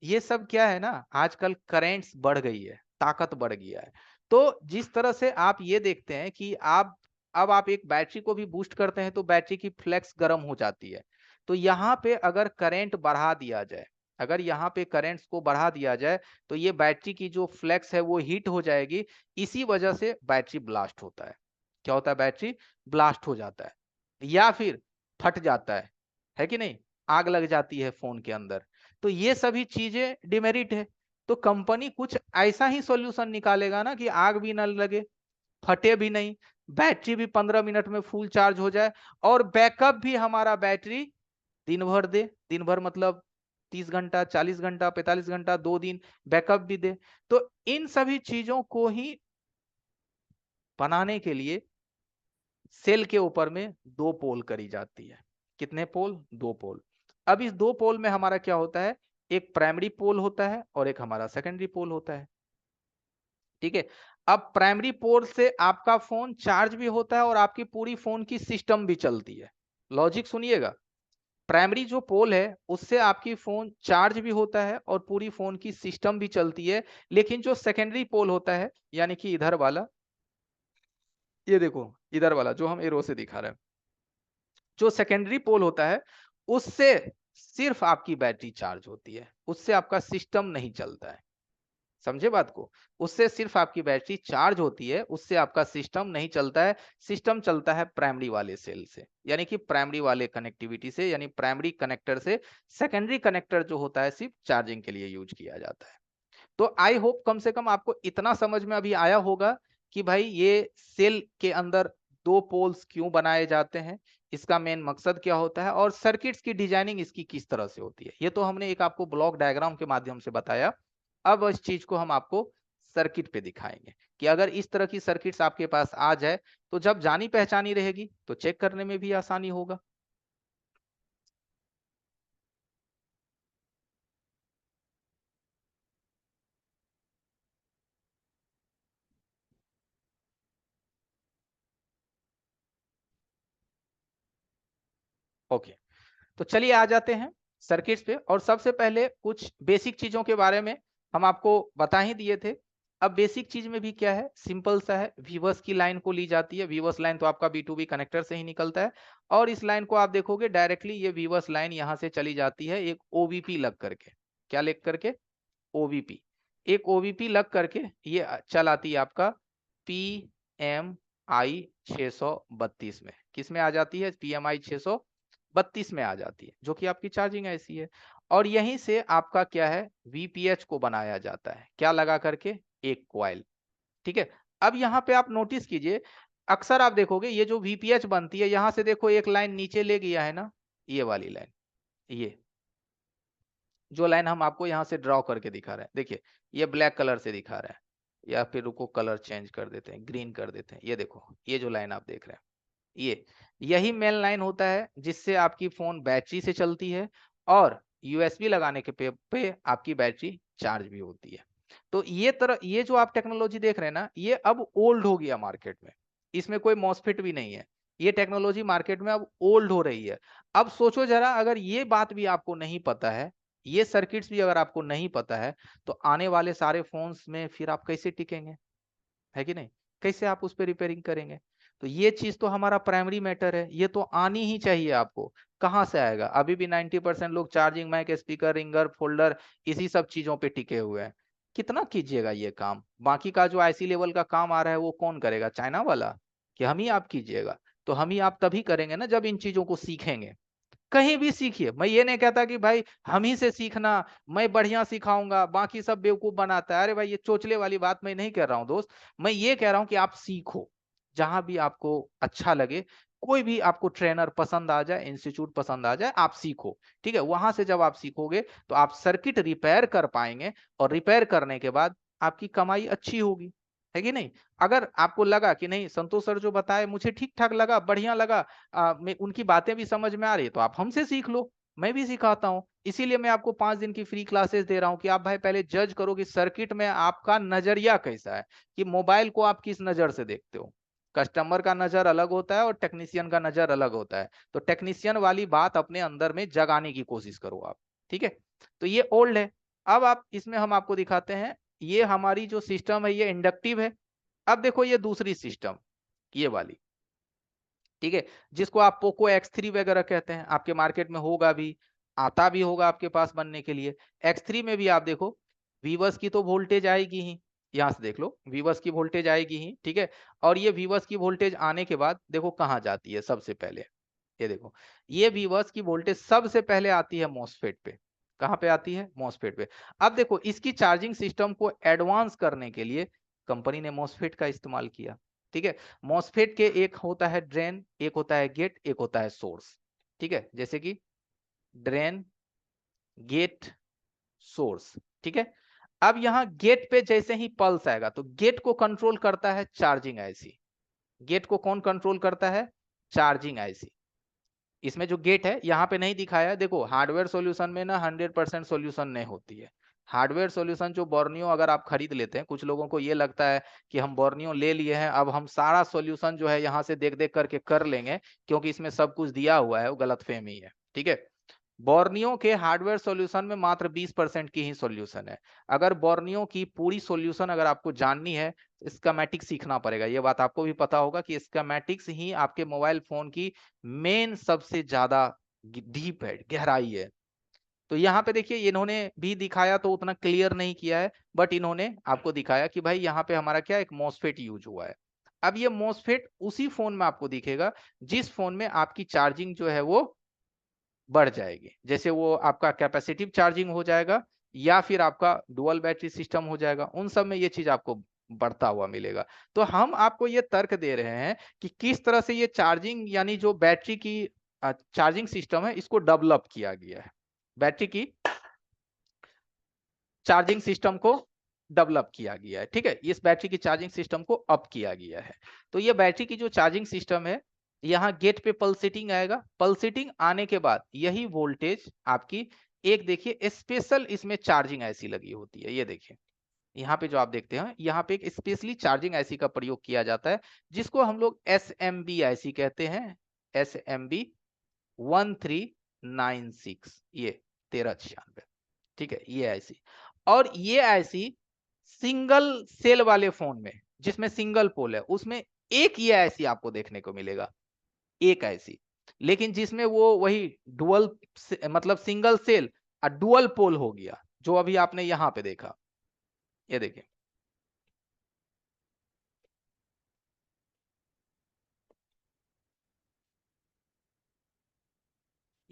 ये सब क्या है ना, आजकल करेंट्स बढ़ गई है, ताकत बढ़ गया है। तो जिस तरह से आप ये देखते हैं कि आप, अब आप एक बैटरी को भी बूस्ट करते हैं तो बैटरी की फ्लेक्स गर्म हो जाती है। तो यहाँ पे अगर करंट बढ़ा दिया जाए, अगर यहाँ पे करंट्स को बढ़ा दिया जाए तो ये बैटरी की जो फ्लेक्स है वो हीट हो जाएगी, इसी वजह से बैटरी ब्लास्ट होता है। क्या होता है, बैटरी ब्लास्ट हो जाता है या फिर फट जाता है कि नहीं, आग लग जाती है फोन के अंदर। तो ये सभी चीजें डिमेरिट है। तो कंपनी कुछ ऐसा ही सॉल्यूशन निकालेगा ना कि आग भी ना लगे, फटे भी नहीं, बैटरी भी 15 मिनट में फुल चार्ज हो जाए, और बैकअप भी हमारा बैटरी दिन भर दे, दिन भर मतलब 30 घंटा, 40 घंटा, 45 घंटा, 2 दिन बैकअप भी दे। तो इन सभी चीजों को ही बनाने के लिए सेल के ऊपर में 2 पोल करी जाती है। कितने पोल, 2 पोल। अब इस 2 पोल में हमारा क्या होता है, एक प्राइमरी पोल होता है और एक हमारा सेकेंडरी पोल होता है, ठीक है। अब प्राइमरी पोल से आपका फोन चार्ज भी होता है और आपकी पूरी फोन की सिस्टम भी चलती है। लॉजिक सुनिएगा, प्राइमरी जो पोल है उससे आपकी फोन चार्ज भी होता है और पूरी फोन की सिस्टम भी चलती है। लेकिन जो सेकेंडरी पोल होता है, यानी कि इधर वाला, ये देखो इधर वाला जो हम एरो से दिखा रहे हैं, जो सेकेंडरी पोल होता है उससे सिर्फ आपकी बैटरी चार्ज होती है, उससे आपका सिस्टम नहीं चलता है। समझे बात को, उससे सिर्फ आपकी बैटरी चार्ज होती है, उससे आपका सिस्टम नहीं चलता है। सिस्टम चलता है प्राइमरी वाले सेल से, यानी कि प्राइमरी वाले कनेक्टिविटी से, यानी प्राइमरी कनेक्टर से। सेकेंडरी कनेक्टर जो होता है सिर्फ चार्जिंग के लिए यूज किया जाता है। तो आई होप कम से कम आपको इतना समझ में अभी आया होगा कि भाई ये सेल के अंदर 2 पोल्स क्यों बनाए जाते हैं, इसका मेन मकसद क्या होता है, और सर्किट्स की डिजाइनिंग इसकी किस तरह से होती है। ये तो हमने एक आपको ब्लॉक डायग्राम के माध्यम से बताया। अब इस चीज को हम आपको सर्किट पे दिखाएंगे कि अगर इस तरह की सर्किट्स आपके पास आ जाए तो जब जानी पहचानी रहेगी तो चेक करने में भी आसानी होगा। ओके, तो चलिए आ जाते हैं सर्किट्स पे, और सबसे पहले कुछ बेसिक चीजों के बारे में हम आपको बता ही दिए थे। अब बेसिक चीज में भी क्या है, सिंपल सा है, वीवर्स की लाइन को ली जाती है। वीवर्स लाइन तो आपका B2B कनेक्टर से ही निकलता है, और इस लाइन को आप देखोगे डायरेक्टली ये वीवर्स लाइन यहाँ से चली जाती है एक OVP लग करके। क्या लग करके? OVP। एक OVP लग करके ये चल आती है आपका PMI 632 में। किस में आ जाती है? PMI 632 में आ जाती है, जो कि आपकी चार्जिंग ऐसी है। और यहीं से आपका क्या है, VPH को बनाया जाता है। क्या लगा करके? एक कॉइल। ठीक है। अब यहाँ पे आप नोटिस कीजिए, अक्सर आप देखोगे ये जो VPH बनती है, यहाँ से देखो एक लाइन नीचे ले गया है ना, ये वाली लाइन, ये जो लाइन हम आपको यहाँ से ड्रॉ करके दिखा रहे हैं, देखिए ये ब्लैक कलर से दिखा रहा है, या फिर रुको कलर चेंज कर देते हैं, ग्रीन कर देते हैं। ये देखो, ये जो लाइन आप देख रहे हैं, ये यही मेन लाइन होता है जिससे आपकी फोन बैटरी से चलती है, और USB लगाने के पे आपकी बैटरी चार्ज भी होती है। तो ये जो आप टेक्नोलॉजी देख रहे हैं ना, ये अब ओल्ड हो गया मार्केट में। इसमें कोई मॉसफेट भी नहीं है। ये टेक्नोलॉजी मार्केट में अब ओल्ड हो रही है। अब सोचो जरा, अगर ये बात भी आपको नहीं पता है, ये सर्किट्स भी अगर आपको नहीं पता है, तो आने वाले सारे फोन्स में फिर आप कैसे टिकेंगे? है कि नहीं? कैसे आप उस पे रिपेयरिंग करेंगे? तो ये चीज तो हमारा प्राइमरी मैटर है, ये तो आनी ही चाहिए आपको। कहाँ से आएगा? अभी भी 90% लोग charging mic, speaker, ringer, folder, इसी सब चीजों पे टिके हुए हैं। कितना कीजिएगा ये काम? बाकी का जो IC लेवल का काम आ रहा है वो कौन करेगा? चाइना वाला? कि हम ही आप कीजिएगा? तो हम ही आप तभी करेंगे ना जब इन चीजों को सीखेंगे। कहीं भी सीखिए, मैं ये नहीं कहता कि भाई हम ही से सीखना, मैं बढ़िया सिखाऊंगा, बाकी सब बेवकूफ बनाता है। अरे भाई, ये चोचले वाली बात मैं नहीं कर रहा हूँ दोस्त। मैं ये कह रहा हूँ कि आप सीखो जहां भी आपको अच्छा लगे। कोई भी आपको ट्रेनर पसंद आ जाए, इंस्टीट्यूट पसंद आ जाए, आप सीखो। ठीक है, वहां से जब आप सीखोगे तो आप सर्किट रिपेयर कर पाएंगे, और रिपेयर करने के बाद आपकी कमाई अच्छी होगी। है कि नहीं? अगर आपको लगा कि नहीं, संतोष सर जो बताए मुझे ठीक ठाक लगा, बढ़िया लगा, उनकी बातें भी समझ में आ रही है, तो आप हमसे सीख लो, मैं भी सिखाता हूँ। इसीलिए मैं आपको 5 दिन की फ्री क्लासेस दे रहा हूँ कि आप भाई पहले जज करो कि सर्किट में आपका नजरिया कैसा है, कि मोबाइल को आप किस नजर से देखते हो। कस्टमर का नजर अलग होता है और टेक्नीशियन का नजर अलग होता है। तो टेक्नीशियन वाली बात अपने अंदर में जगाने की कोशिश करो आप। ठीक है। तो ये ओल्ड है। अब आप इसमें हम आपको दिखाते हैं, ये हमारी जो सिस्टम है ये इंडक्टिव है। अब देखो ये दूसरी सिस्टम, ये वाली, ठीक है, जिसको आप पोको X3 वगैरह कहते हैं, आपके मार्केट में होगा भी, आता भी होगा आपके पास बनने के लिए। X3 में भी आप देखो, वीवर्स की तो वोल्टेज आएगी ही, यहां से देख लो, वीवर्स की वोल्टेज आएगी ही। ठीक है। और ये वीवर्स की वोल्टेज आने के बाद देखो कहाँ जाती है सबसे पहले, ये देखो, ये वीवर्स की वोल्टेज सबसे पहले आती है मॉसफेट पे। कहाँ पे आती है? मॉसफेट पे। अब देखो, इसकी चार्जिंग सिस्टम को एडवांस करने के लिए कंपनी ने मॉसफेट का इस्तेमाल किया। ठीक है। मॉसफेट के एक होता है ड्रेन, एक होता है गेट, एक होता है सोर्स। ठीक है, जैसे कि ड्रेन, गेट, सोर्स। ठीक है। अब यहां गेट पे जैसे ही पल्स आएगा तो गेट को कंट्रोल करता है चार्जिंग आईसी। गेट को कौन कंट्रोल करता है? Charging IC. इसमें जो गेट है यहाँ पे नहीं दिखाया है, देखो हार्डवेयर सॉल्यूशन में ना 100% सॉल्यूशन नहीं होती है। हार्डवेयर सॉल्यूशन जो बोर्नियो अगर आप खरीद लेते हैं, कुछ लोगों को ये लगता है कि हम बोर्नियो ले लिए हैं, अब हम सारा सॉल्यूशन जो है यहाँ से देख देख करके कर लेंगे, क्योंकि इसमें सब कुछ दिया हुआ है, वो गलतफहमी है। ठीक है। बोर्नियो के हार्डवेयर सॉल्यूशन में मात्र 20% की ही सॉल्यूशन है। अगर बोर्नियो की पूरी सॉल्यूशन अगर आपको जाननी है, स्कीमेटिक्स सीखना पड़ेगा। ये बात आपको भी पता होगा कि स्कीमेटिक्स ही आपके मोबाइल फोन की मेन सबसे ज्यादा डीप है, गहराई है। तो यहाँ पे देखिए, इन्होंने भी दिखाया तो उतना क्लियर नहीं किया है, बट इन्होंने आपको दिखाया कि भाई यहाँ पे हमारा क्या, एक मॉसफेट यूज हुआ है। अब ये मॉसफेट उसी फोन में आपको दिखेगा जिस फोन में आपकी चार्जिंग जो है वो बढ़ जाएगी। जैसे वो आपका कैपेसिटिव चार्जिंग हो जाएगा, या फिर आपका डुअल बैटरी सिस्टम हो जाएगा, उन सब में ये चीज आपको बढ़ता हुआ मिलेगा। तो हम आपको ये तर्क दे रहे हैं कि किस तरह से ये चार्जिंग, यानी जो बैटरी की चार्जिंग सिस्टम है, इसको डेवलप किया गया है। बैटरी की चार्जिंग सिस्टम को डेवलप किया गया है। ठीक है, इस बैटरी की चार्जिंग सिस्टम को अप किया गया है। तो ये बैटरी की जो चार्जिंग सिस्टम है, यहाँ गेट पे पल्सेटिंग आएगा। पल्सेटिंग आने के बाद यही वोल्टेज आपकी, एक देखिए स्पेशल इसमें चार्जिंग ऐसी लगी होती है, ये देखिए यहाँ पे जो आप देखते हैं, यहाँ पे एक स्पेशली चार्जिंग ऐसी का प्रयोग किया जाता है, जिसको हम लोग SMB ऐसी कहते हैं। SMB 1396, ये 1396। ठीक है, ये ऐसी। और ये आईसी सिंगल सेल वाले फोन में, जिसमें सिंगल पोल है, उसमें एक ये आईसी आपको देखने को मिलेगा, एक आईसी। लेकिन जिसमें वो वही डुअल मतलब सिंगल सेल और डुअल पोल हो गया, जो अभी आपने यहां पे देखा, ये देखिए।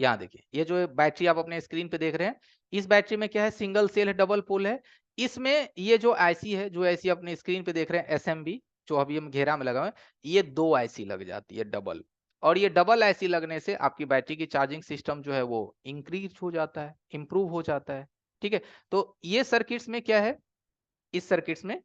यहाँ देखिए, ये जो बैटरी आप अपने स्क्रीन पे देख रहे हैं, इस बैटरी में क्या है, सिंगल सेल है, डबल पोल है। इसमें ये जो आईसी है, जो आईसी अपने स्क्रीन पे देख रहे हैं, एसएमबी, जो अभी हम घेरा में लगा हुआ है, ये दो आईसी लग जाती है, डबल। और ये डबल आईसी लगने से आपकी बैटरी की चार्जिंग सिस्टम जो है वो इंक्रीज हो जाता है, इंप्रूव हो जाता है। ठीक है, तो ये सर्किट्स में क्या है, इस सर्किट्स में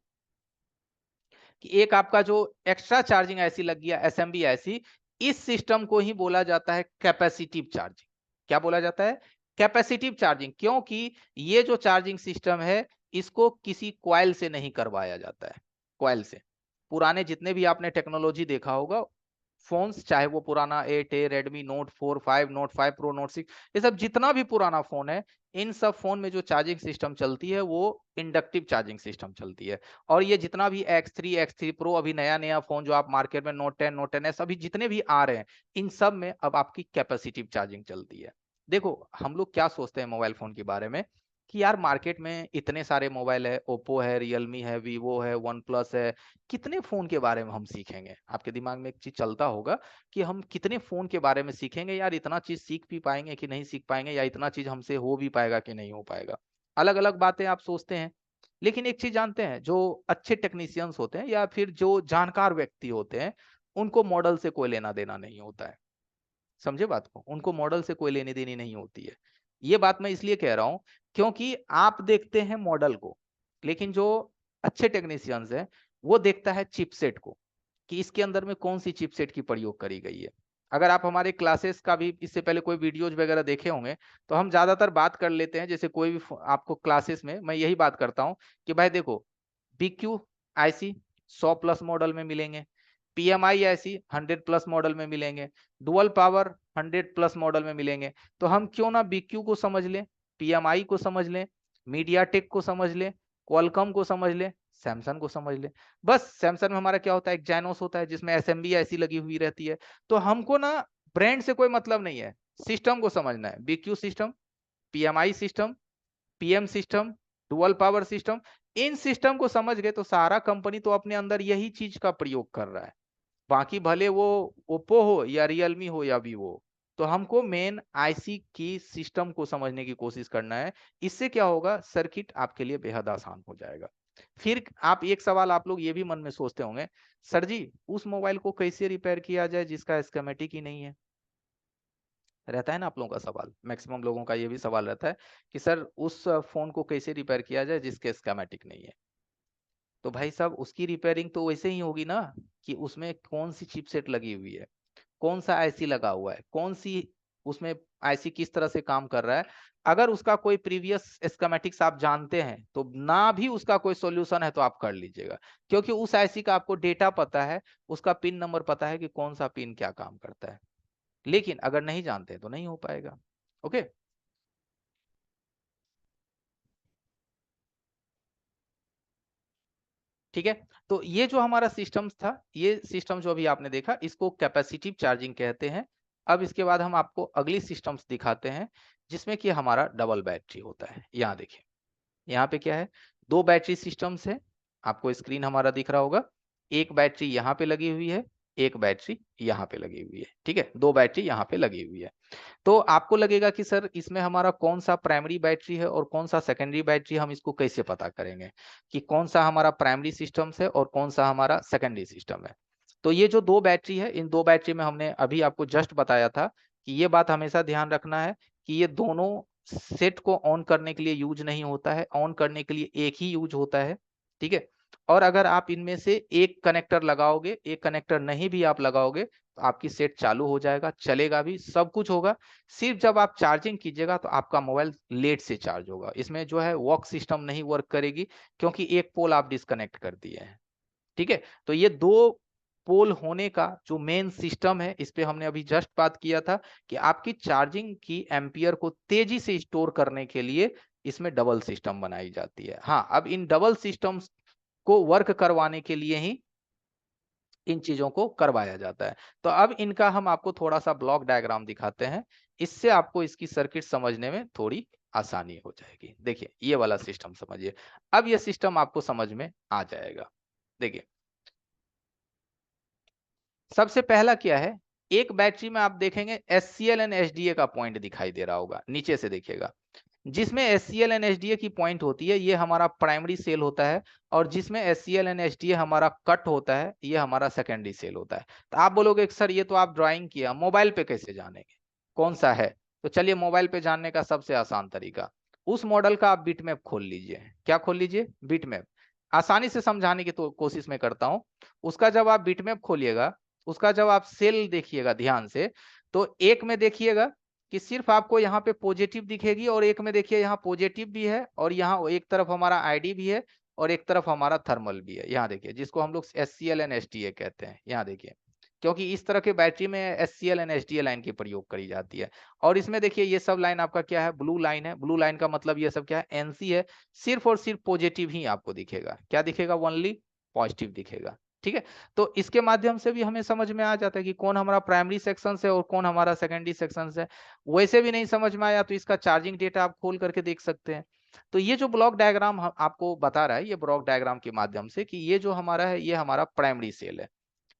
कि एक आपका जो एक्स्ट्रा चार्जिंग आईसी लग गया, एसएमबी आईसी, इस सिस्टम को ही बोला जाता है कैपेसिटिव चार्जिंग। क्या बोला जाता है, कैपेसिटिव चार्जिंग, क्योंकि ये जो चार्जिंग सिस्टम है, इसको किसी कॉइल से नहीं करवाया जाता है, कॉइल से। पुराने जितने भी आपने टेक्नोलॉजी देखा होगा, फोन्स, चाहे वो पुराना 8A, Redmi note 4, 5, note 5 pro, note 6, ये सब जितना भी पुराना फोन है, इन सब फोन में जो चार्जिंग सिस्टम चलती है वो इंडक्टिव चार्जिंग सिस्टम चलती है। और ये जितना भी X3, X3 प्रो, अभी नया नया फोन जो आप मार्केट में नोट 10, नोट 10 सभी जितने भी आ रहे हैं, इन सब में अब आपकी कैपेसिटिव चार्जिंग चलती है। देखो, हम लोग क्या सोचते हैं मोबाइल फोन के बारे में, कि यार मार्केट में इतने सारे मोबाइल है, ओप्पो है, रियलमी है, वीवो है, वन प्लस है, कितने फोन के बारे में हम सीखेंगे। आपके दिमाग में एक चीज चलता होगा कि हम कितने फोन के बारे में सीखेंगे यार, इतना चीज सीख भी पाएंगे कि नहीं सीख पाएंगे, या इतना चीज हमसे हो भी पाएगा कि नहीं हो पाएगा। अलग अलग बातें आप सोचते हैं। लेकिन एक चीज जानते हैं, जो अच्छे टेक्नीशियंस होते हैं या फिर जो जानकार व्यक्ति होते हैं, उनको मॉडल से कोई लेना देना नहीं होता है। समझे बात को, उनको मॉडल से कोई लेनी देनी नहीं होती है। ये बात मैं इसलिए कह रहा हूं, क्योंकि आप देखते हैं मॉडल को, लेकिन जो अच्छे टेक्नीशियंस हैं, वो देखता है चिपसेट को, कि इसके अंदर में कौन सी चिपसेट की प्रयोग करी गई है। अगर आप हमारे क्लासेस का भी इससे पहले कोई वीडियोज वगैरह देखे होंगे, तो हम ज्यादातर बात कर लेते हैं, जैसे कोई भी आपको क्लासेस में मैं यही बात करता हूँ कि भाई देखो, BQ आईसी 100 प्लस मॉडल में मिलेंगे, PMI आईसी 100 प्लस मॉडल में मिलेंगे, डुअल पावर 100 प्लस मॉडल में मिलेंगे। तो हम क्यों ना BQ को समझ लें, PMI को समझ लें, मीडियाटेक को समझ लें, क्वालकॉम को समझ लें, सैमसंग को समझ लें। बस सैमसंग में हमारा क्या होता है, एक जैनोस होता है, जिसमें एसएमबी ऐसी लगी हुई रहती है। तो हमको ना ब्रांड से कोई मतलब नहीं है, सिस्टम को समझना है। BQ system, PMI system, PM system, dual power system, इन सिस्टम को समझ गए तो सारा कंपनी तो अपने अंदर यही चीज का प्रयोग कर रहा है। बाकी भले वो ओप्पो हो या रियलमी हो या वीवो हो, तो हमको मेन आईसी की सिस्टम को समझने की कोशिश करना है। इससे क्या होगा, सर्किट आपके लिए बेहद आसान हो जाएगा। फिर आप एक सवाल आप लोग ये भी मन में सोचते होंगे, सर जी उस मोबाइल को कैसे रिपेयर किया जाए जिसका स्कीमेटिक ही नहीं है। रहता है ना आप लोगों का सवाल, मैक्सिमम लोगों का ये भी सवाल रहता है कि सर उस फोन को कैसे रिपेयर किया जाए जिसके स्कीमेटिक नहीं है। तो भाई साहब, उसकी रिपेयरिंग तो वैसे ही होगी ना, कि उसमें कौन सी चिपसेट लगी हुई है, कौन सा आईसी लगा हुआ है, कौन सी उसमें आईसी किस तरह से काम कर रहा है। अगर उसका कोई प्रीवियस स्कीमेटिक्स आप जानते हैं, तो ना भी उसका कोई सॉल्यूशन है तो आप कर लीजिएगा, क्योंकि उस आईसी का आपको डेटा पता है, उसका पिन नंबर पता है कि कौन सा पिन क्या काम करता है। लेकिन अगर नहीं जानते तो नहीं हो पाएगा। ओके। ठीक है, तो ये जो हमारा सिस्टम था, ये सिस्टम जो अभी आपने देखा, इसको कैपेसिटिव चार्जिंग कहते हैं। अब इसके बाद हम आपको अगली सिस्टम्स दिखाते हैं, जिसमें कि हमारा डबल बैटरी होता है। यहाँ देखिए, यहाँ पे क्या है, दो बैटरी सिस्टम्स है, आपको स्क्रीन हमारा दिख रहा होगा। एक बैटरी यहाँ पे लगी हुई है, एक बैटरी यहाँ पे लगी हुई है। ठीक है, दो बैटरी यहाँ पे लगी हुई है। तो आपको लगेगा कि सर इसमें हमारा कौन सा प्राइमरी बैटरी है और कौन सा सेकेंडरी बैटरी, हम इसको कैसे पता करेंगे कि कौन सा हमारा प्राइमरी सिस्टम है और कौन सा हमारा सेकेंडरी सिस्टम है। तो ये जो दो बैटरी है, इन दो बैटरी में हमने अभी आपको जस्ट बताया था कि ये बात हमेशा ध्यान रखना है कि ये दोनों सेट को ऑन करने के लिए यूज नहीं होता है, ऑन करने के लिए एक ही यूज होता है। ठीक है, और अगर आप इनमें से एक कनेक्टर लगाओगे, एक कनेक्टर नहीं भी आप लगाओगे, तो आपकी सेट चालू हो जाएगा, चलेगा भी, सब कुछ होगा। सिर्फ जब आप चार्जिंग कीजिएगा तो आपका मोबाइल लेट से चार्ज होगा, इसमें जो है वॉक सिस्टम नहीं वर्क करेगी, क्योंकि एक पोल आप डिस्कनेक्ट कर दिए हैं। ठीक है, तो ये दो पोल होने का जो मेन सिस्टम है, इस पे हमने अभी जस्ट बात किया था कि आपकी चार्जिंग की एम्पियर को तेजी से स्टोर करने के लिए इसमें डबल सिस्टम बनाई जाती है। हाँ, अब इन डबल सिस्टम्स को वर्क करवाने के लिए ही इन चीजों को करवाया जाता है। तो अब इनका हम आपको थोड़ा सा ब्लॉक डायग्राम दिखाते हैं, इससे आपको इसकी सर्किट समझने में थोड़ी आसानी हो जाएगी। देखिए ये वाला सिस्टम समझिए, अब ये सिस्टम आपको समझ में आ जाएगा। देखिए सबसे पहला क्या है, एक बैटरी में आप देखेंगे एचसीएल एंड एचडीए का पॉइंट दिखाई दे रहा होगा, नीचे से देखिएगा। जिसमें एचसीएल एंड एचडीए की पॉइंट होती है, ये हमारा प्राइमरी सेल होता है, और जिसमें एचसीएल एंड एचडीए हमारा कट होता है, ये हमारा सेकेंडरी सेल होता है। तो आप बोलोगे सर ये तो आप ड्राइंग किया, मोबाइल पे कैसे जानेंगे कौन सा है? तो चलिए मोबाइल पे जानने का सबसे आसान तरीका, उस मॉडल का आप बिटमैप खोल लीजिए। क्या खोल लीजिए? बिटमैप। आसानी से समझाने की तो कोशिश में करता हूं। उसका जब आप बिटमैप खोलिएगा, उसका जब आप सेल देखिएगा ध्यान से, तो एक में देखिएगा कि सिर्फ आपको यहाँ पे पॉजिटिव दिखेगी, और एक में देखिए यहाँ पॉजिटिव भी है, और यहाँ एक तरफ हमारा आईडी भी है, और एक तरफ हमारा थर्मल भी है। यहाँ देखिए, जिसको हम लोग एचसीएल एंड एचडीए कहते हैं। यहाँ देखिए, क्योंकि इस तरह के बैटरी में एचसीएल एंड एचडीए लाइन की प्रयोग करी जाती है। और इसमें देखिए ये सब लाइन आपका क्या है? ब्लू लाइन है। ब्लू लाइन का मतलब ये सब क्या है? एनसी है। सिर्फ और सिर्फ पॉजिटिव ही आपको दिखेगा। क्या दिखेगा? ओनली पॉजिटिव दिखेगा। ठीक है, तो इसके माध्यम से भी हमें समझ में आ जाता है कि कौन हमारा प्राइमरी सेक्शन है और कौन हमारा सेकेंडरी सेक्शन है। वैसे भी नहीं समझ में आया तो इसका चार्जिंग डेटा आप खोल करके देख सकते हैं। तो ये जो ब्लॉक डायग्राम आपको बता रहा है, ये ब्लॉक डायग्राम के माध्यम से कि ये जो हमारा है, ये हमारा प्राइमरी सेल है।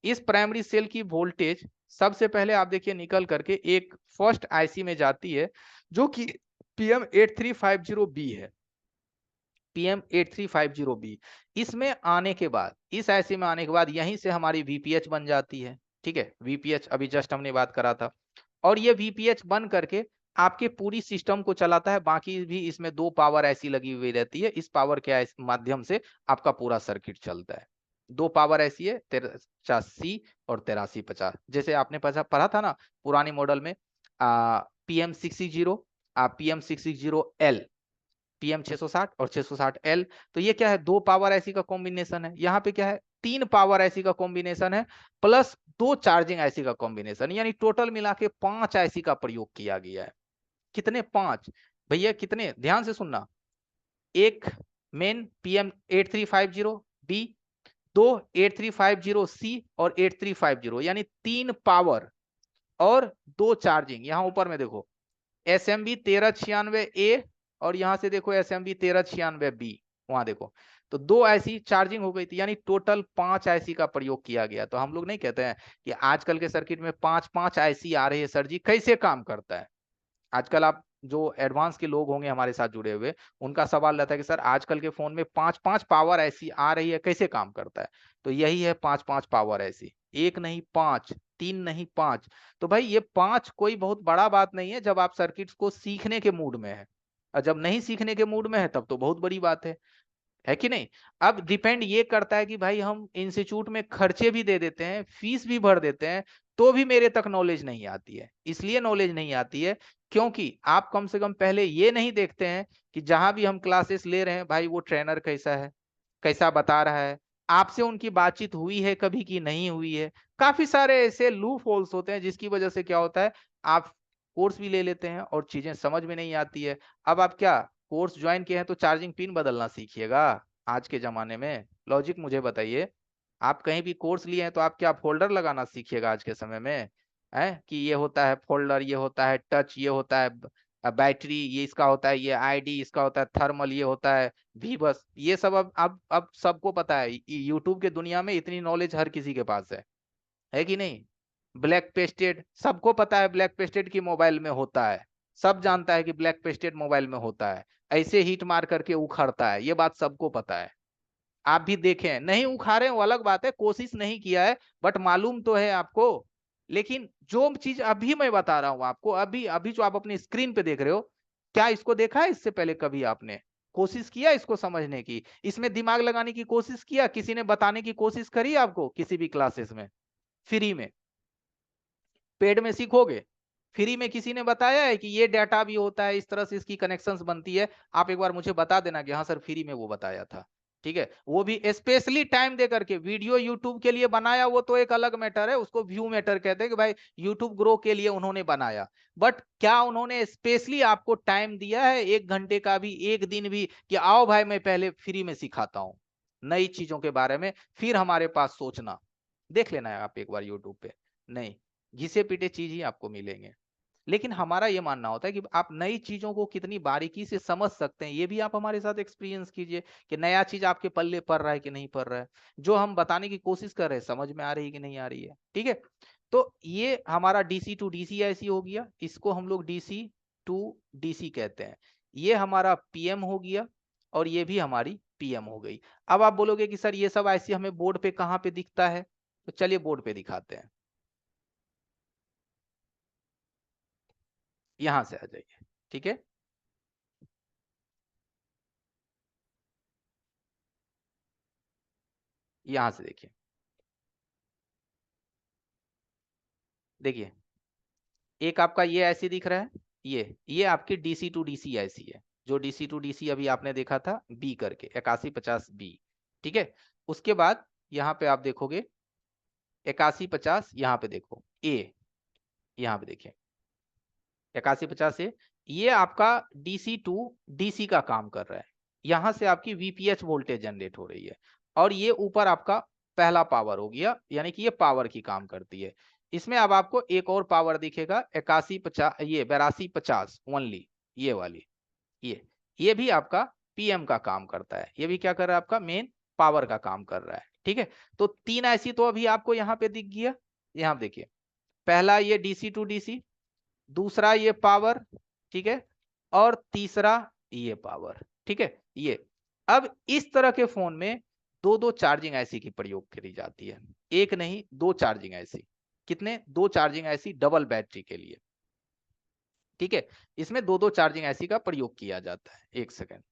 इस प्राइमरी सेल की वोल्टेज सबसे पहले आप देखिए निकल करके एक फर्स्ट आईसी में जाती है, जो कि PM8350B है। PM8350B इसमें आने के बाद, इस आईसी में आने के बाद यहीं से हमारी VPH बन जाती है। ठीक है, VPH अभी जस्ट हमने बात करा था, और ये VPH बन करके आपके पूरी सिस्टम को चलाता है। बाकी भी इसमें दो पावर ऐसी लगी हुई रहती है, इस पावर के माध्यम से आपका पूरा सर्किट चलता है। दो पावर ऐसी है, 83C और 8350। जैसे आपने पढ़ा था ना पुरानी मॉडल में, PM660, PM660L, PM660 और 660L। तो ये क्या है? दो पावर ऐसी का कॉम्बिनेशन है। यहाँ पे क्या है? तीन पावर ऐसी का कॉम्बिनेशन है, प्लस दो चार्जिंग ऐसी का कॉम्बिनेशन, यानी टोटल मिला के 5 ऐसी का प्रयोग किया गया है। कितने? 5। भैया कितने? ध्यान से सुनना। एक मेन PM8350B, दो 8350C और 8350, यानी तीन पावर और दो चार्जिंग। यहाँ ऊपर में देखो SMB 1396A, और यहां से देखो SMB 1396B, वहां देखो। तो दो ऐसी चार्जिंग हो गई थी, यानी टोटल 5 आईसी का प्रयोग किया गया। तो हम लोग नहीं कहते हैं कि आजकल के सर्किट में 5 आईसी आ रही है, सर जी कैसे काम करता है? आजकल आप जो एडवांस के लोग होंगे हमारे साथ जुड़े हुए, उनका सवाल रहता है कि सर आजकल के फोन में 5 पावर ऐसी आ रही है, कैसे काम करता है? तो यही है 5 पावर ऐसी, एक नहीं 5, तीन नहीं 5। तो भाई ये 5 कोई बहुत बड़ा बात नहीं है जब आप सर्किट्स को सीखने के मूड में है, और जब नहीं सीखने के मूड में है तब तो बहुत बड़ी बात है कि नहीं? अब डिपेंड ये करता है कि भाई हम इंस्टीट्यूट में खर्चे भी दे देते हैं, फीस भी भर देते हैं, तो भी मेरे तक नॉलेज नहीं आती है। इसलिए नॉलेज नहीं आती है क्योंकि आप कम से कम पहले ये नहीं देखते हैं कि जहां भी हम क्लासेस ले रहे हैं भाई वो ट्रेनर कैसा है, कैसा बता रहा है, आपसे उनकी बातचीत हुई है कभी की नहीं हुई है। काफी सारे ऐसे लूप होल्स होते हैं जिसकी वजह से क्या होता है, आप कोर्स भी ले लेते हैं और चीजें समझ में नहीं आती है। अब आप क्या कोर्स ज्वाइन किए हैं तो चार्जिंग पिन बदलना सीखिएगा आज के जमाने में? लॉजिक मुझे बताइए। आप कहीं भी कोर्स लिए हैं तो आप क्या फोल्डर लगाना सीखिएगा आज के समय में? है कि ये होता है फोल्डर, ये होता है टच, ये होता है बैटरी, ये इसका होता है, ये आईडी इसका होता है, थर्मल ये होता है, भी बस ये सब अब सबको पता है। यूट्यूब के दुनिया में इतनी नॉलेज हर किसी के पास है कि नहीं? ब्लैक पेस्टेड सबको पता है, ब्लैक पेस्टेड की मोबाइल में होता है। सब जानता है कि ब्लैक पेस्टेड मोबाइल में होता है, ऐसे हीट मार करके उखड़ता है, ये बात सबको पता है। आप भी देखें, नहीं उखाड़े वो अलग बात है, कोशिश नहीं किया है, बट मालूम तो है आपको। लेकिन जो चीज अभी मैं बता रहा हूं आपको, अभी अभी जो आप अपनी स्क्रीन पे देख रहे हो, क्या इसको देखा है इससे पहले कभी आपने? कोशिश किया इसको समझने की? इसमें दिमाग लगाने की कोशिश किया? किसी ने बताने की कोशिश करी आपको किसी भी क्लासेस में? फ्री में, पेड में सीखोगे? फ्री में किसी ने बताया है कि ये डाटा भी होता है, इस तरह से इसकी कनेक्शंस बनती है? आप एक बार मुझे बता देना कि हाँ सर फ्री में वो बताया था। ठीक है, वो भी स्पेशली टाइम दे करके। वीडियो यूट्यूब के लिए बनाया वो तो एक अलग मैटर है, उसको व्यू मैटर कहते हैं कि भाई यूट्यूब ग्रो के लिए उन्होंने बनाया। बट क्या उन्होंने स्पेशली आपको टाइम दिया है 1 घंटे का भी, एक दिन भी, कि आओ भाई मैं पहले फ्री में सिखाता हूँ नई चीजों के बारे में, फिर हमारे पास सोचना। देख लेना है आप एक बार यूट्यूब पे, नहीं, घिसे पीटे चीज ही आपको मिलेंगे। लेकिन हमारा ये मानना होता है कि आप नई चीजों को कितनी बारीकी से समझ सकते हैं, ये भी आप हमारे साथ एक्सपीरियंस कीजिए कि नया चीज आपके पल्ले पड़ रहा है कि नहीं पड़ रहा है, जो हम बताने की कोशिश कर रहे हैं समझ में आ रही है कि नहीं आ रही है। ठीक है, तो ये हमारा डीसी टू डीसी ऐसी हो गया, इसको हम लोग डीसी टू डीसी कहते हैं। ये हमारा पीएम हो गया और ये भी हमारी पीएम हो गई। अब आप बोलोगे कि सर ये सब ऐसी हमें बोर्ड पे कहाँ पे दिखता है, तो चलिए बोर्ड पे दिखाते हैं। यहां से आ जाइए। ठीक है, यहां से देखिए, देखिए एक आपका ये ऐसी दिख रहा है, ये आपकी डीसी टू डीसी ऐसी है, जो डीसी टू डीसी अभी आपने देखा था बी करके 8150 बी। ठीक है, उसके बाद यहाँ पे आप देखोगे 8150, यहाँ पे देखो ए, यहाँ पे देखिए 8150 ए, ये आपका डीसी टू डीसी का काम कर रहा है। यहां से आपकी वीपीएच वोल्टेज जनरेट हो रही है, और ये ऊपर आपका पहला पावर हो गया, यानी कि ये पावर की काम करती है। इसमें अब आपको एक और पावर दिखेगा 8150, ये 8250 ओनली, ये वाली, ये भी आपका पीएम का काम करता है। ये भी क्या कर रहा है, आपका मेन पावर का काम कर रहा है। ठीक है, तो तीन ऐसी तो अभी आपको यहाँ पे दिख गया। यहाँ देखिए, पहला ये डीसी टू डीसी, दूसरा ये पावर, ठीक है, और तीसरा ये पावर। ठीक है, ये अब इस तरह के फोन में दो दो चार्जिंग ऐसी की प्रयोग करी जाती है, एक नहीं दो चार्जिंग ऐसी। कितने, दो चार्जिंग ऐसी डबल बैटरी के लिए। ठीक है, इसमें दो दो चार्जिंग ऐसी का प्रयोग किया जाता है। एक सेकेंड,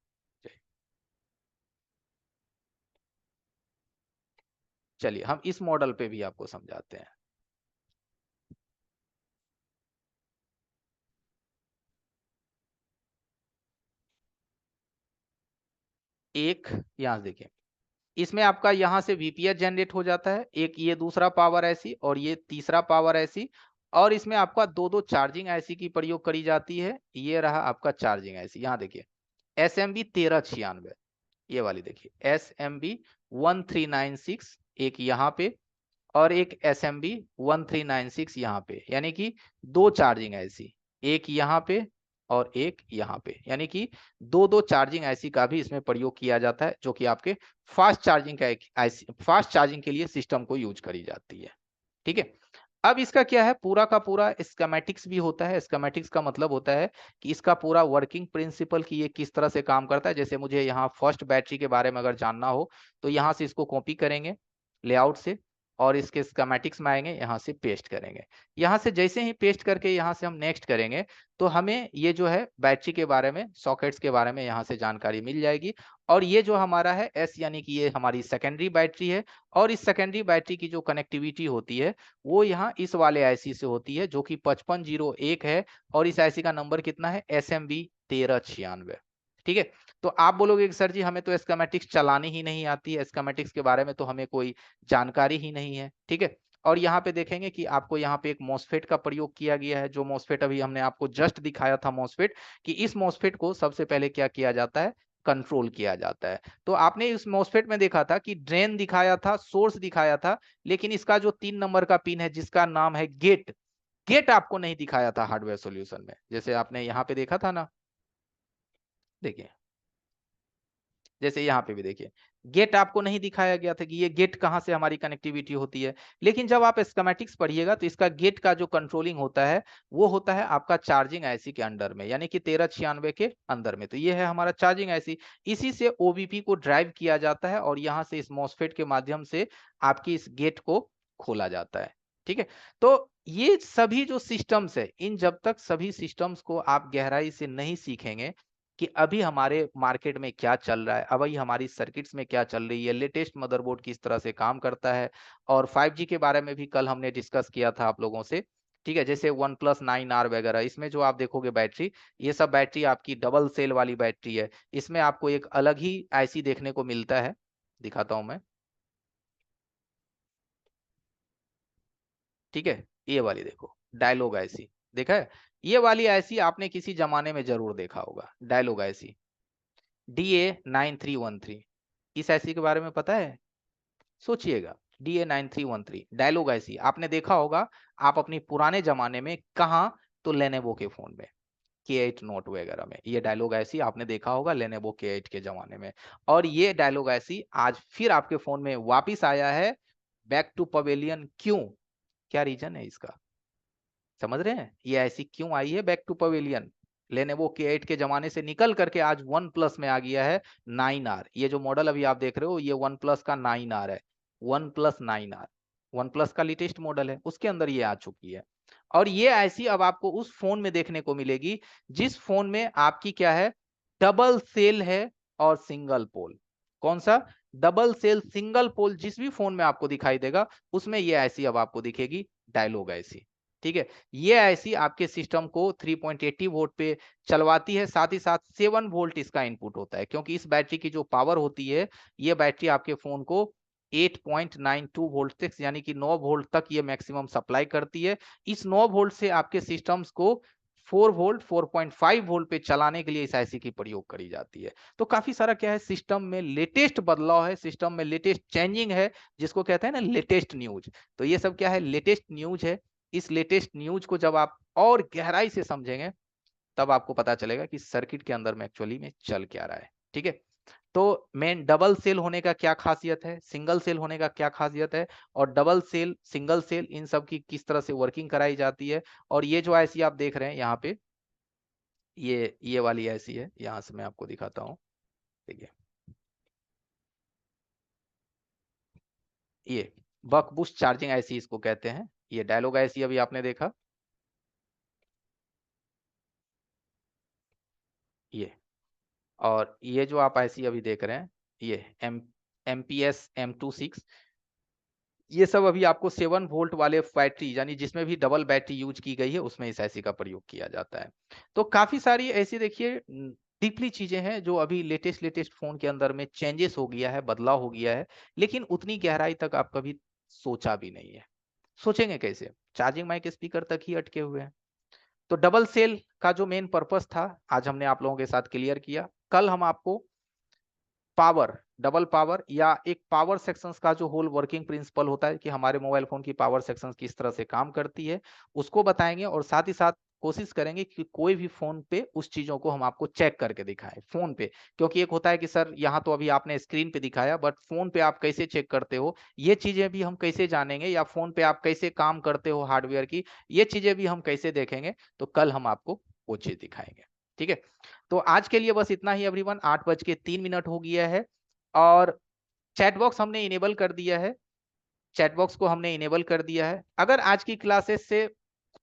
चलिए हम इस मॉडल पे भी आपको समझाते हैं। एक, यहां से देखिए, इसमें आपका यहां से वीपीएच जनरेट हो जाता है, एक ये दूसरा पावर ऐसी और ये तीसरा पावर ऐसी, और इसमें आपका दो दो चार्जिंग ऐसी की प्रयोग करी जाती है। ये रहा आपका चार्जिंग ऐसी, यहाँ देखिए एस एम बी 1396, ये वाली देखिए एस एम बी 1396, एक यहाँ पे और एक एस एम बी 1396 यहाँ पे, यानी कि दो चार्जिंग ऐसी, एक यहाँ पे और एक यहाँ पे, यानी कि दो दो चार्जिंग ऐसी का भी इसमें प्रयोग किया जाता है, जो कि आपके फास्ट चार्जिंग का एक ऐसी फास्ट चार्जिंग के लिए सिस्टम को यूज करी जाती है। ठीक है, अब इसका क्या है, पूरा का पूरा स्कीमेटिक्स भी होता है। स्कीमेटिक्स का मतलब होता है कि इसका पूरा वर्किंग प्रिंसिपल कि ये किस तरह से काम करता है। जैसे मुझे यहाँ फर्स्ट बैटरी के बारे में अगर जानना हो, तो यहाँ से इसको कॉपी करेंगे लेआउट से, और इसके स्कीमेटिक्स में आएंगे, यहाँ से पेस्ट करेंगे। यहाँ से जैसे ही पेस्ट करके यहाँ से हम नेक्स्ट करेंगे, तो हमें ये जो है बैटरी के बारे में, सॉकेट्स के बारे में यहाँ से जानकारी मिल जाएगी। और ये जो हमारा है एस, यानी कि ये हमारी सेकेंडरी बैटरी है, और इस सेकेंडरी बैटरी की जो कनेक्टिविटी होती है वो यहाँ इस वाले आईसी से होती है, जो कि 5501 है, और इस आईसी का नंबर कितना है, एस एम बी 1396। ठीक है, तो आप बोलोगे कि सर जी हमें तो स्कीमेटिक्स चलानी ही नहीं आती है, स्कीमेटिक्स के बारे में तो हमें कोई जानकारी ही नहीं है। ठीक है, और यहाँ पे देखेंगे कि आपको यहाँ पे एक मॉसफेट का प्रयोग किया गया है, जो मॉसफेट अभी हमने आपको जस्ट दिखाया था मॉसफेट, कि इस मॉसफेट को सबसे पहले क्या किया जाता है, कंट्रोल किया जाता है। तो आपने इस मॉसफेट में देखा था कि ड्रेन दिखाया था, सोर्स दिखाया था, लेकिन इसका जो 3 नंबर का पिन है जिसका नाम है गेट, गेट आपको नहीं दिखाया था हार्डवेयर सॉल्यूशन में, जैसे आपने यहाँ पे देखा था ना। देखिए, जैसे यहाँ पे भी देखिए गेट आपको नहीं दिखाया गया था कि ये गेट कहाँ से हमारी कनेक्टिविटी होती है। लेकिन जब आप स्कीमेटिक्स पढ़िएगा, तो इसका गेट का जो कंट्रोलिंग होता है वो होता है आपका चार्जिंग आईसी के अंडर में, यानी कि 1396 के अंदर में। तो ये है हमारा चार्जिंग आईसी, इसी से ओबीपी को ड्राइव किया जाता है, और यहाँ से इस मॉसफेट के माध्यम से आपकी इस गेट को खोला जाता है। ठीक है, तो ये सभी जो सिस्टम्स है, इन जब तक सभी सिस्टम्स को आप गहराई से नहीं सीखेंगे कि अभी हमारे मार्केट में क्या चल रहा है, अभी हमारी सर्किट्स में क्या चल रही है, लेटेस्ट मदरबोर्ड किस तरह से काम करता है, और 5G के बारे में भी कल हमने डिस्कस किया था आप लोगों से। ठीक है, जैसे OnePlus 9R वगैरह, इसमें जो आप देखोगे बैटरी, ये सब बैटरी आपकी डबल सेल वाली बैटरी है। इसमें आपको एक अलग ही आईसी देखने को मिलता है, दिखाता हूं मैं। ठीक है, ये वाली देखो, डायलॉग आईसी, देखा है? ये वाली आईसी आपने किसी जमाने में जरूर देखा होगा, डायलॉग आईसी DA9313। इस आईसी के बारे में पता है? सोचिएगा, DA9313 डायलॉग आईसी आपने देखा होगा। आप अपनी पुराने जमाने में कहा, तो लेनेवो के फोन में, K8 नोट वगैरह में ये डायलॉग ऐसी आपने देखा होगा, लेनेवो K8 के जमाने में। और ये डायलॉग ऐसी आज फिर आपके फोन में वापिस आया है, बैक टू पवेलियन। क्यों? क्या रीजन है इसका? समझ रहे हैं ये ऐसी क्यों आई है back to pavilion? Lenovo K8 के जमाने से निकल करके आज वन प्लस में आ गया है 9R। ये जो मॉडल अभी आप देख रहे हो, ये वन प्लस का 9R है, one plus 9R। One plus का लेटेस्ट मॉडल है, उसके अंदर ये आ चुकी है। और ये ऐसी अब आपको उस फोन में देखने को मिलेगी जिस फोन में आपकी क्या है, डबल सेल है और सिंगल पोल। कौन सा? Double cell single pole. जिस भी फोन में आपको दिखाई देगा उसमें ये ऐसी अब आपको दिखेगी, डायलॉग ऐसी। ठीक है, ये ऐसी आपके सिस्टम को 3.80 वोल्ट पे चलवाती है, साथ ही साथ 7 वोल्ट इसका इनपुट होता है, क्योंकि इस बैटरी की जो पावर होती है, ये बैटरी आपके फोन को 8.92 वोल्ट तक, यानी कि 9 वोल्ट तक ये मैक्सिमम सप्लाई करती है। इस 9 वोल्ट से आपके सिस्टम्स को 4 वोल्ट 4.5 वोल्ट पे चलाने के लिए इस आईसी की प्रयोग करी जाती है। तो काफी सारा क्या है, सिस्टम में लेटेस्ट बदलाव है, सिस्टम में लेटेस्ट चेंजिंग है, जिसको कहते हैं ना लेटेस्ट न्यूज। तो ये सब क्या है, लेटेस्ट न्यूज है। इस लेटेस्ट न्यूज को जब आप और गहराई से समझेंगे, तब आपको पता चलेगा कि सर्किट के अंदर में एक्चुअली में चल क्या रहा है। ठीक है, तो मेन डबल सेल होने का क्या खासियत है, सिंगल सेल होने का क्या खासियत है, और डबल सेल सिंगल सेल इन सब की किस तरह से वर्किंग कराई जाती है। और ये जो ऐसी आप देख रहे हैं यहाँ पे, ये वाली ऐसी है, यहां से मैं आपको दिखाता हूँ। देखिए, ये बक बूस्ट चार्जिंग ऐसी इसको कहते हैं। ये डायलॉग ऐसी अभी आपने देखा, ये। और ये जो आप ऐसी अभी देख रहे हैं, ये MPS M26, ये सब अभी आपको 7 वोल्ट वाले बैटरी, यानी जिसमें भी डबल बैटरी यूज की गई है, उसमें इस ऐसी का प्रयोग किया जाता है। तो काफी सारी ऐसी देखिए डीपली चीजें हैं जो अभी लेटेस्ट लेटेस्ट फोन के अंदर में चेंजेस हो गया है, बदलाव हो गया है, लेकिन उतनी गहराई तक आप कभी सोचा भी नहीं है। सोचेंगे कैसे? चार्जिंग माइक स्पीकर तक ही अटके हुए हैं। तो डबल सेल का जो मेन पर्पस था, आज हमने आप लोगों के साथ क्लियर किया। कल हम आपको पावर, डबल पावर या एक पावर सेक्शंस का जो होल वर्किंग प्रिंसिपल होता है कि हमारे मोबाइल फोन की पावर सेक्शंस किस तरह से काम करती है, उसको बताएंगे। और साथ ही साथ कोशिश करेंगे कि कोई भी फोन पे उस चीजों को हम आपको चेक करके दिखाएं फोन पे। क्योंकि एक होता है कि सर यहाँ तो अभी आपने स्क्रीन पे दिखाया, बट फोन पे आप कैसे चेक करते हो, ये चीजें भी हम कैसे जानेंगे, या फोन पे आप कैसे काम करते हो हार्डवेयर की, ये चीजें भी हम कैसे देखेंगे। तो कल हम आपको वो चीज दिखाएंगे। ठीक है, तो आज के लिए बस इतना ही एवरीवन। 8:03 हो गया है, और चैट बॉक्स हमने इनेबल कर दिया है। चैट बॉक्स को हमने इनेबल कर दिया है। अगर आज की क्लासेस से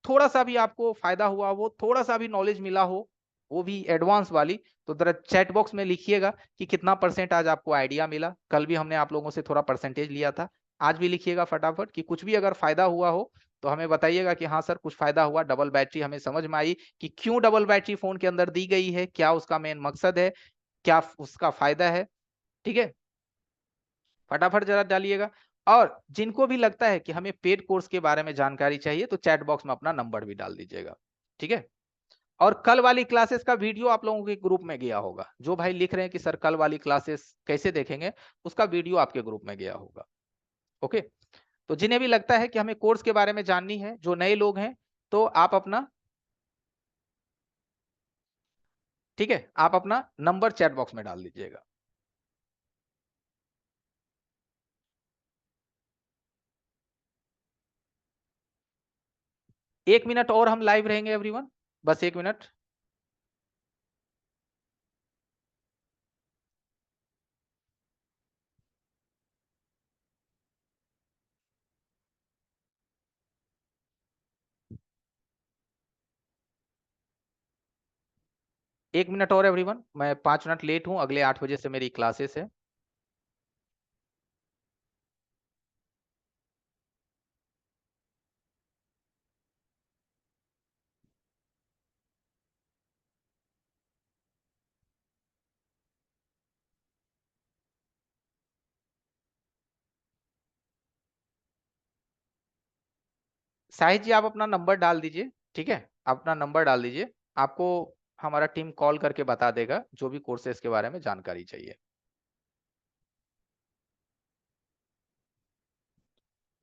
थोड़ा सा भी आपको फायदा हुआ, वो थोड़ा सा भी नॉलेज मिला हो, वो भी एडवांस वाली, तो जरा चैट बॉक्स में लिखिएगा कि कितना परसेंट आज आपको आइडिया मिला। कल भी हमने आप लोगों से थोड़ा परसेंटेज लिया था, आज भी लिखिएगा फटाफट कि कुछ भी अगर फायदा हुआ हो तो हमें बताइएगा कि हाँ सर कुछ फायदा हुआ, डबल बैटरी हमें समझ में आई कि क्यों डबल बैटरी फोन के अंदर दी गई है, क्या उसका मेन मकसद है, क्या उसका फायदा है। ठीक है, फटाफट जरा डालिएगा। और जिनको भी लगता है कि हमें पेड कोर्स के बारे में जानकारी चाहिए, तो चैट बॉक्स में अपना नंबर भी डाल दीजिएगा। ठीक है, और कल वाली क्लासेस का वीडियो आप लोगों के ग्रुप में गया होगा। जो भाई लिख रहे हैं कि सर कल वाली क्लासेस कैसे देखेंगे, उसका वीडियो आपके ग्रुप में गया होगा। ओके, तो जिन्हें भी लगता है कि हमें कोर्स के बारे में जाननी है, जो नए लोग हैं, तो आप अपना, ठीक है, आप अपना नंबर चैट बॉक्स में डाल दीजिएगा। 1 मिनट और हम लाइव रहेंगे एवरीवन, बस 1 मिनट। 1 मिनट और एवरीवन, मैं 5 मिनट लेट हूं, अगले 8 बजे से मेरी क्लासेस है। साहिद जी आप अपना नंबर डाल दीजिए, ठीक है, अपना नंबर डाल दीजिए, आपको हमारा टीम कॉल करके बता देगा जो भी कोर्सेज के बारे में जानकारी चाहिए।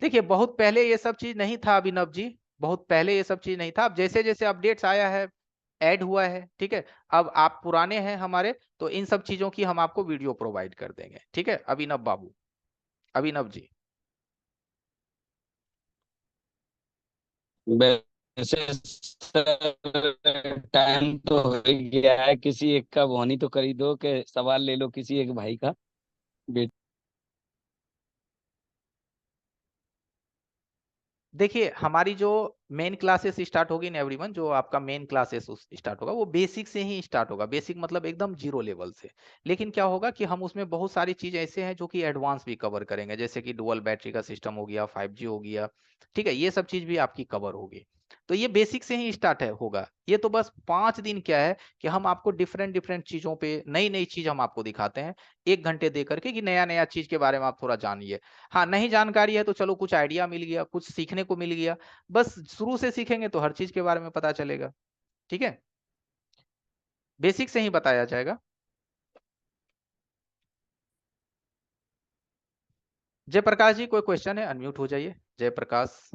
देखिए बहुत पहले ये सब चीज नहीं था अभिनव जी, बहुत पहले ये सब चीज नहीं था। अब जैसे जैसे अपडेट्स आया है, ऐड हुआ है, ठीक है, अब आप पुराने हैं हमारे, तो इन सब चीजों की हम आपको वीडियो प्रोवाइड कर देंगे, ठीक है अभिनव बाबू, अभिनव जी। वैसे टाइम तो हो ही गया है, किसी एक का बोनी तो कर ही दो कि सवाल ले लो किसी एक भाई का। देखिए हमारी जो मेन क्लासेस स्टार्ट होगी ना एवरीवन, जो आपका मेन क्लासेस स्टार्ट होगा वो बेसिक से ही स्टार्ट होगा। बेसिक मतलब एकदम जीरो लेवल से। लेकिन क्या होगा कि हम उसमें बहुत सारी चीज ऐसे हैं जो कि एडवांस भी कवर करेंगे, जैसे कि डुअल बैटरी का सिस्टम हो गया, 5G हो गया, ठीक है, ये सब चीज भी आपकी कवर होगी। तो ये बेसिक से ही स्टार्ट है होगा। ये तो बस 5 दिन क्या है कि हम आपको डिफरेंट डिफरेंट चीजों पे नई नई चीज हम आपको दिखाते हैं 1 घंटे दे करके, कि नया नया चीज के बारे में आप थोड़ा जानिए। हाँ नहीं जानकारी है तो चलो कुछ आइडिया मिल गया, कुछ सीखने को मिल गया। बस शुरू से सीखेंगे तो हर चीज के बारे में पता चलेगा, ठीक है, बेसिक से ही बताया जाएगा। जयप्रकाश जी कोई क्वेश्चन है? अनम्यूट हो जाइए जयप्रकाश।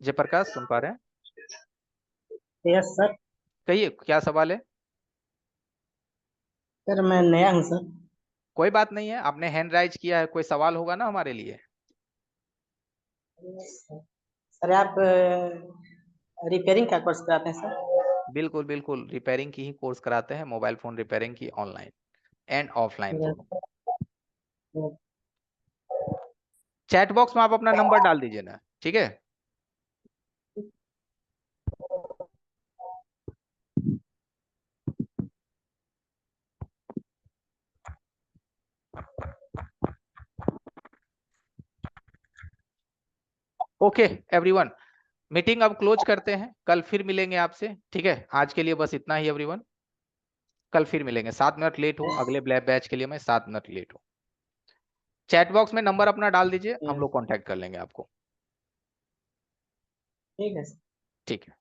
जयप्रकाश सुन पा रहे हैं? Yes sir. कहिए क्या सवाल है? सर मैं नया हूँ सर। कोई बात नहीं है, आपने हैंड राइज किया है, कोई सवाल होगा ना हमारे लिए? सर आप रिपेयरिंग का कोर्स कराते हैं सर? बिल्कुल बिल्कुल, रिपेयरिंग की ही कोर्स कराते हैं, मोबाइल फोन रिपेयरिंग की, ऑनलाइन एंड ऑफलाइन दोनों। चैट बॉक्स में आप अपना नंबर डाल दीजिए ना, ठीक है। ओके एवरीवन, मीटिंग अब क्लोज करते हैं, कल फिर मिलेंगे आपसे, ठीक है, आज के लिए बस इतना ही एवरीवन। कल फिर मिलेंगे, 7 मिनट लेट हूँ, अगले ब्लैक बैच के लिए मैं 7 मिनट लेट हूँ। चैट बॉक्स में नंबर अपना डाल दीजिए, हम लोग कांटेक्ट कर लेंगे आपको। ठीक है। ठीक है।